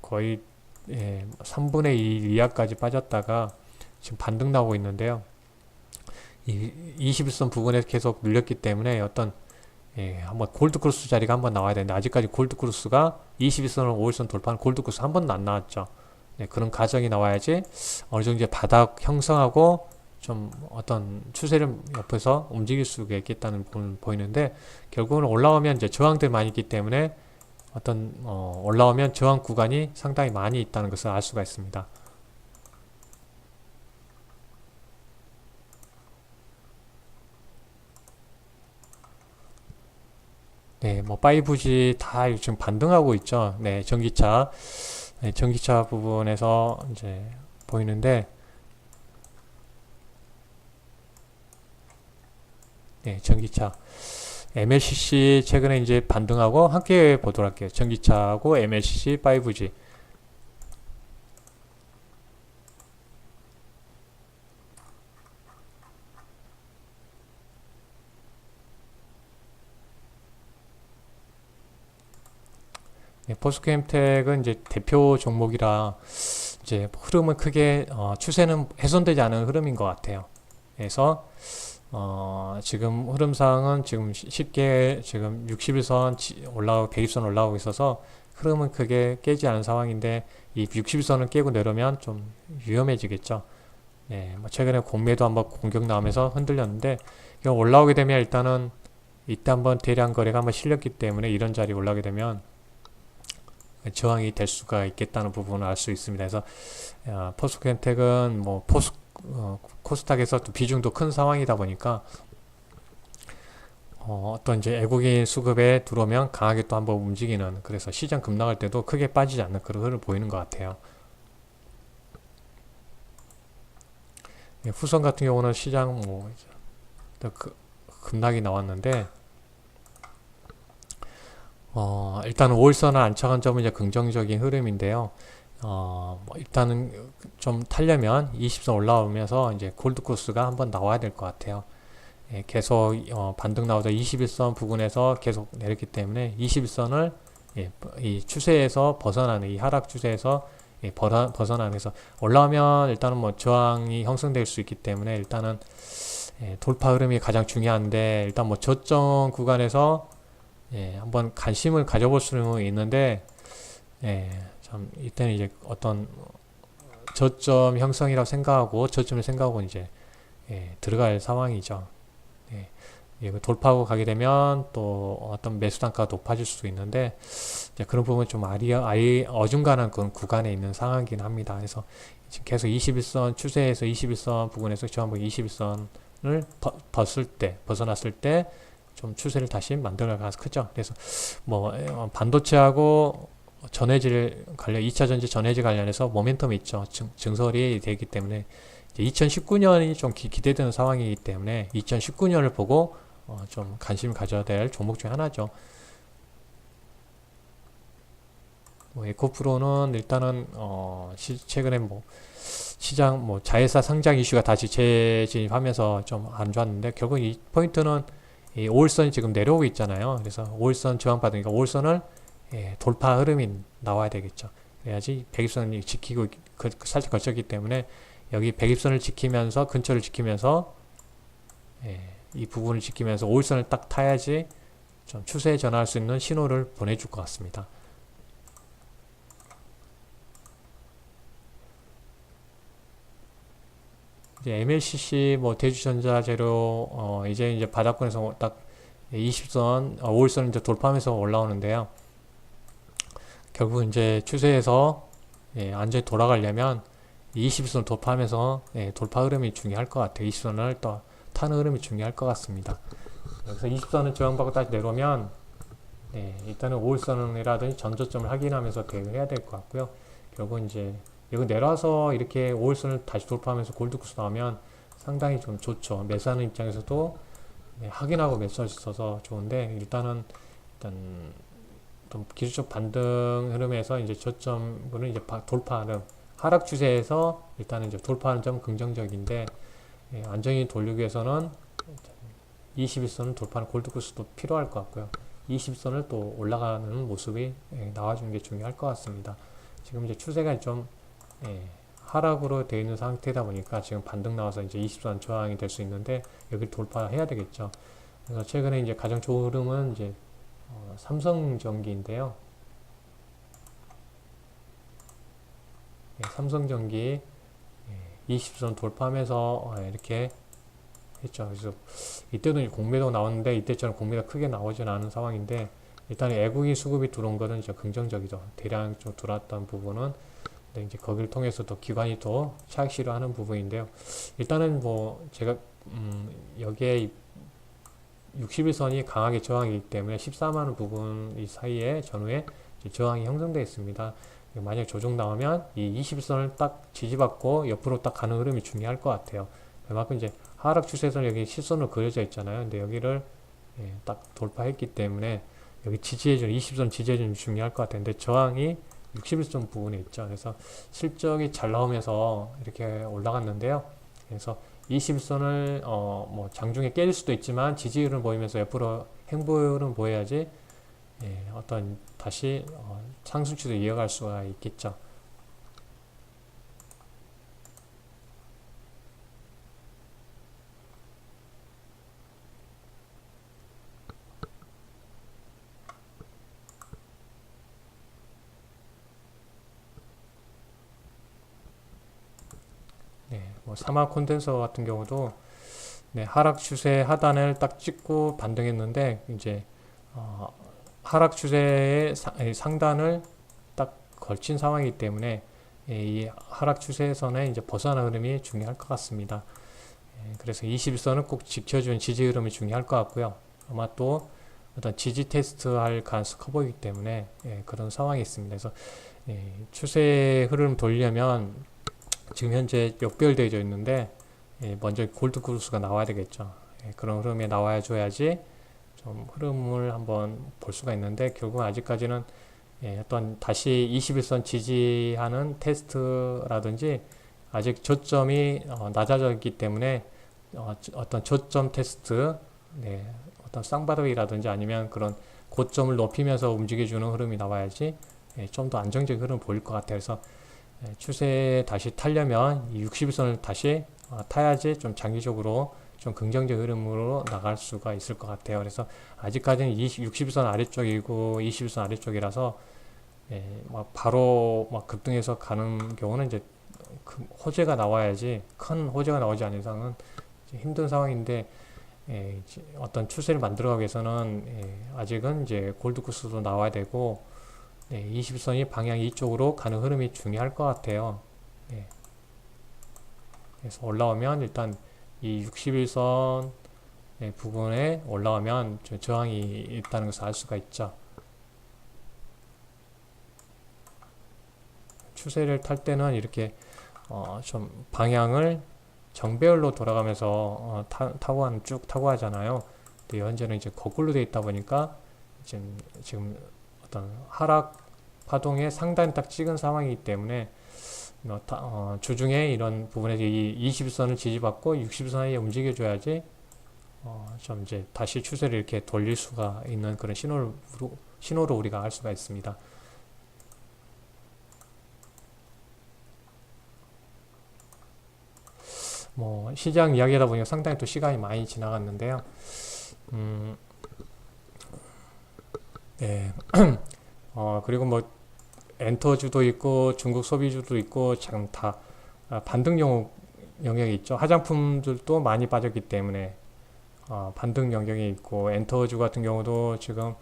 거의 3분의 2 이하까지 빠졌다가 지금 반등 나오고 있는데요. 이 21선 부근에서 계속 눌렸기 때문에 어떤 한번 골드크로스 자리가 한번 나와야 되는데 아직까지 골드크로스가 21선을 5일선 돌파하는 골드크로스 한 번도 안 나왔죠. 그런 과정이 나와야지 어느 정도 바닥 형성하고 좀 어떤 추세를 옆에서 움직일 수가 있겠다는 부분을 보이는데 결국은 올라오면 이제 저항들 많이 있기 때문에 어떤 올라오면 저항 구간이 상당히 많이 있다는 것을 알 수가 있습니다. 네, 뭐 5G 다 지금 반등하고 있죠. 네, 전기차 부분에서 이제 보이는데 네, 전기차. MLCC 최근에 이제 반등하고 함께 보도록 할게요. 전기차하고 MLCC 5G. 네, 포스코엠텍은 이제 대표 종목이라 이제 흐름은 크게 추세는 훼손되지 않은 흐름인 것 같아요. 그래서 지금 흐름상은 지금 쉽게 지금 60일선 올라오고 120선 올라오고 있어서 흐름은 크게 깨지 않은 상황인데 이 60일선을 깨고 내려면 좀 위험해지겠죠. 네, 뭐 최근에 공매도 한번 공격 나오면서 흔들렸는데 이거 올라오게 되면 일단은 이때 한번 대량 거래가 한번 실렸기 때문에 이런 자리 올라오게 되면 저항이 될 수가 있겠다는 부분을 알 수 있습니다. 그래서 포스코엔텍은 뭐 코스닥에서 또 비중도 큰 상황이다 보니까 어떤 이제 외국인 수급에 들어오면 강하게 또 한번 움직이는, 그래서 시장 급락할 때도 크게 빠지지 않는 그런 흐름을 보이는 것 같아요. 예, 후성 같은 경우는 시장 뭐 급락이 나왔는데 일단은 5일선을 안착한 점은 이제 긍정적인 흐름인데요. 뭐 일단은 좀 타려면 20선 올라오면서 이제 골드코스가 한번 나와야 될 것 같아요. 예, 계속 반등 나오자 21선 부근에서 계속 내렸기 때문에 21선을 이 추세에서 벗어나는, 이 하락 추세에서 벗어나는, 그래서 올라오면 일단은 뭐 저항이 형성될 수 있기 때문에 일단은 돌파 흐름이 가장 중요한데, 일단 뭐 저점 구간에서 한번 관심을 가져볼 수는 있는데, 참 이때는 이제 어떤 저점 형성이라고 생각하고 저점을 생각하고 이제 들어갈 상황이죠. 돌파하고 가게 되면 또 어떤 매수 단가가 높아질 수도 있는데, 이제 그런 부분 좀 아예 어중간한 그런 구간에 있는 상황이긴 합니다. 그래서 지금 계속 21선 추세에서 21선 부근에서 저항 21선을 벗어났을 때 좀 추세를 다시 만들어갈 가능성이 크죠. 그래서 뭐 반도체하고 전해질 관련, 2차 전지 전해질 관련해서 모멘텀이 있죠. 증설이 되기 때문에 2019년이 좀 기대되는 상황이기 때문에 2019년을 보고 좀 관심을 가져야 될 종목 중 하나죠. 뭐 에코프로는 일단은 최근에 뭐 시장 뭐 자회사 상장 이슈가 다시 재진입하면서 좀 안 좋았는데, 결국 이 포인트는 이 5일선이 지금 내려오고 있잖아요. 그래서 5일선 저항받으니까 5일선을 돌파 흐름이 나와야 되겠죠. 그래야지 120선이 지키고 살짝 걸쳤기 때문에 여기 120선을 지키면서, 근처를 지키면서 이 부분을 지키면서 5일선을 딱 타야지 좀 추세에 전환할 수 있는 신호를 보내줄 것 같습니다. 이제 MLCC 뭐 대주전자재료 이제 바닥권에서 딱 20선, 5일선 이제 돌파하면서 올라오는데요. 결국 이제 추세에서 안전히 돌아가려면 20선 돌파하면서 돌파 흐름이 중요할 것 같아요. 20선을 또 타는 흐름이 중요할 것 같습니다. 그래서 20선을 저항받고 다시 내려오면 일단은 5일선이라든지 전저점을 확인하면서 대응을 해야 될 것 같고요. 결국 이제 여기 내려와서 이렇게 5일선을 다시 돌파하면서 골드코스 나오면 상당히 좀 좋죠. 매수하는 입장에서도 확인하고 매수할 수 있어서 좋은데, 일단 좀 기술적 반등 흐름에서 이제 저점은 이제 돌파하는 하락 추세에서 일단은 이제 돌파하는 점 긍정적인데, 안정히 돌리기 위해서는 21선을 돌파하는 골드코스도 필요할 것 같고요. 20선을 또 올라가는 모습이 나와주는 게 중요할 것 같습니다. 지금 이제 추세가 좀 하락으로 되어 있는 상태다 보니까 지금 반등 나와서 이제 20선 저항이 될 수 있는데, 여기를 돌파해야 되겠죠. 그래서 최근에 이제 가장 좋은 흐름은 이제 삼성전기인데요. 삼성전기 20선 돌파하면서 이렇게 했죠. 그래서 이때도 공매도 나왔는데 이때처럼 공매가 크게 나오지는 않은 상황인데, 일단 외국인 수급이 들어온 거는 이제 긍정적이죠. 대량 좀 들어왔던 부분은, 근데 이제 거기를 통해서 또 기관이 또 차익 실현하는 부분인데요. 일단은 뭐 제가 여기에 61선이 강하게 저항이기 때문에 14만원 부분 이 사이에 전후에 저항이 형성되어 있습니다. 만약 조정 나오면 이 21선을 딱 지지받고 옆으로 딱 가는 흐름이 중요할 것 같아요. 그만큼 이제 하락 추세선 여기 실선으로 그려져 있잖아요. 근데 여기를 딱 돌파했기 때문에 여기 지지해주는 20선 지지해주는 중요할 것 같은데 저항이 61선 부분에 있죠. 그래서 실적이 잘 나오면서 이렇게 올라갔는데요. 그래서 21선을 뭐 장중에 깨질 수도 있지만 지지율을 보이면서 옆으로 행보율은 보여야지 어떤 다시 상승 추세 이어갈 수가 있겠죠. 뭐 사막 콘덴서 같은 경우도 하락 추세 하단을 딱 찍고 반등했는데 이제 하락 추세의 상단을 딱 걸친 상황이기 때문에 이 하락 추세선에 이제 벗어나는 흐름이 중요할 것 같습니다. 그래서 21선은 꼭 지켜준 지지 흐름이 중요할 것 같고요. 아마 또 어떤 지지 테스트 할 가능성이 커 보이기 때문에 그런 상황이 있습니다. 그래서 추세 흐름 돌리려면 지금 현재 역별되어져 있는데 먼저 골드 크루스가 나와야 되겠죠. 그런 흐름에 나와야 줘야지 좀 흐름을 한번 볼 수가 있는데 결국 아직까지는 어떤 다시 21선 지지하는 테스트라든지 아직 저점이 낮아져 있기 때문에 어떤 저점 테스트, 어떤 쌍바닥이라든지 아니면 그런 고점을 높이면서 움직여주는 흐름이 나와야지 좀 더 안정적인 흐름을 보일 것 같아요. 그래서 추세에 다시 타려면 이 61선을 다시 타야지 좀 장기적으로 좀 긍정적 흐름으로 나갈 수가 있을 것 같아요. 그래서 아직까지는 60선 아래쪽이고 21선 아래쪽이라서 막 바로 막 급등해서 가는 경우는 이제 호재가 나와야지, 큰 호재가 나오지 않는 이상은 힘든 상황인데 어떤 추세를 만들어가기 위해서는 아직은 이제 골드코스도 나와야 되고 20선이 방향 이쪽으로 가는 흐름이 중요할 것 같아요. 그래서 올라오면 일단 이 61선 부분에 올라오면 저항이 있다는 것을 알 수가 있죠. 추세를 탈 때는 이렇게 좀 방향을 정배열로 돌아가면서 쭉 타고 하잖아요. 근데 현재는 이제 거꾸로 되어 있다 보니까 지금 어떤 하락 파동의 상단 딱 찍은 상황이기 때문에 주중에 이런 부분에서 이 20선을 지지받고 60선에 움직여줘야지 좀 이제 다시 추세를 이렇게 돌릴 수가 있는 그런 신호로 우리가 알 수가 있습니다. 뭐 시장 이야기하다 보니까 상당히 또 시간이 많이 지나갔는데요. 그리고 뭐 엔터주도 있고 중국 소비주도 있고 참 다 반등 영역이 있죠. 화장품들도 많이 빠졌기 때문에 반등 영역이 있고 엔터주 같은 경우도 지금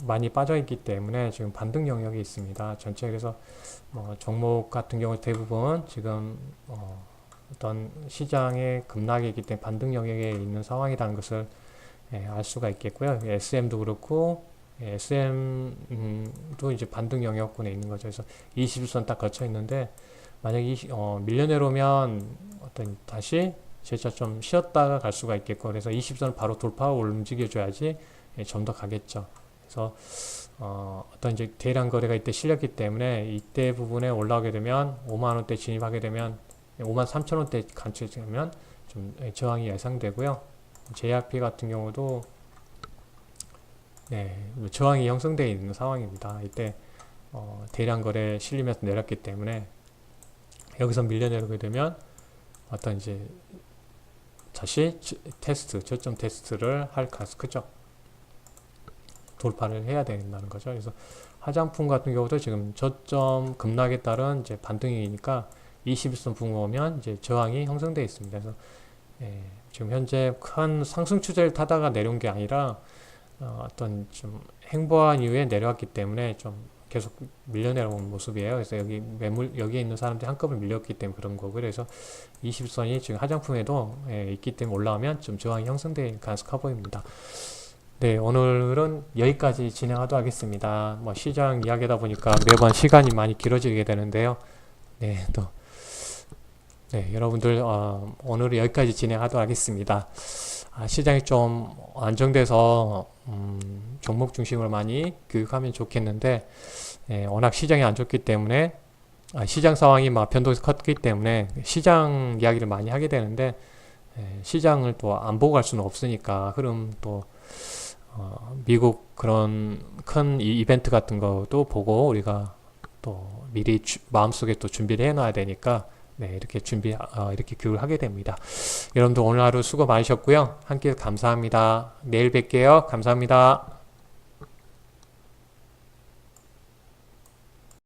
많이 빠져 있기 때문에 지금 반등 영역이 있습니다. 전체 그래서 종목 같은 경우 대부분 지금 어떤 시장의 급락이 있기 때문에 반등 영역에 있는 상황이라는 것을 알 수가 있겠고요. SM도 그렇고 SM도 이제 반등 영역군에 있는 거죠. 그래서 21선 딱 거쳐 있는데 만약에 밀려 내려오면 어떤 다시 재차 좀 쉬었다가 갈 수가 있겠고 그래서 20선을 바로 돌파하고 움직여줘야지 좀 더 가겠죠. 그래서 어떤 이제 대량 거래가 이때 실렸기 때문에 이때 부분에 올라오게 되면 5만원대 진입하게 되면 5만 3천원대 간추되면 좀 저항이 예상되고요. 제약피 같은 경우도 저항이 형성되어 있는 상황입니다. 이때 대량 거래 실리면서 내렸기 때문에 여기서 밀려 내려오게 되면 어떤 이제 다시 저점 테스트를 할 가능성이 크죠. 돌파를 해야 된다는 거죠. 그래서 화장품 같은 경우도 지금 저점 급락에 따른 이제 반등이니까 21선 부분 오면 이제 저항이 형성되어 있습니다. 그래서 지금 현재 큰 상승 추세를 타다가 내려온 게 아니라 어떤 좀 행보한 이후에 내려왔기 때문에 좀 계속 밀려 내려온 모습이에요. 그래서 여기에 있는 사람들이 한꺼번에 밀렸기 때문에 그런 거고 그래서 21선이 지금 화장품에도 있기 때문에 올라오면 좀 저항이 형성될 가능성이 커 보입니다. 네, 오늘은 여기까지 진행하도록 하겠습니다. 뭐 시장 이야기하다 보니까 매번 시간이 많이 길어지게 되는데요. 네, 또 네, 여러분들 오늘은 여기까지 진행하도록 하겠습니다. 시장이 좀 안정돼서 종목 중심으로 많이 교육하면 좋겠는데 워낙 시장이 안 좋기 때문에 시장 상황이 막 변동이 컸기 때문에 시장 이야기를 많이 하게 되는데 시장을 또 안 보고 갈 수는 없으니까 흐름 또 미국 그런 큰 이벤트 같은 것도 보고 우리가 또 미리 마음속에 또 준비를 해놔야 되니까 네, 이렇게 이렇게 교육을 하게 됩니다. 여러분들 오늘 하루 수고 많으셨고요. 함께 감사합니다. 내일 뵐게요. 감사합니다.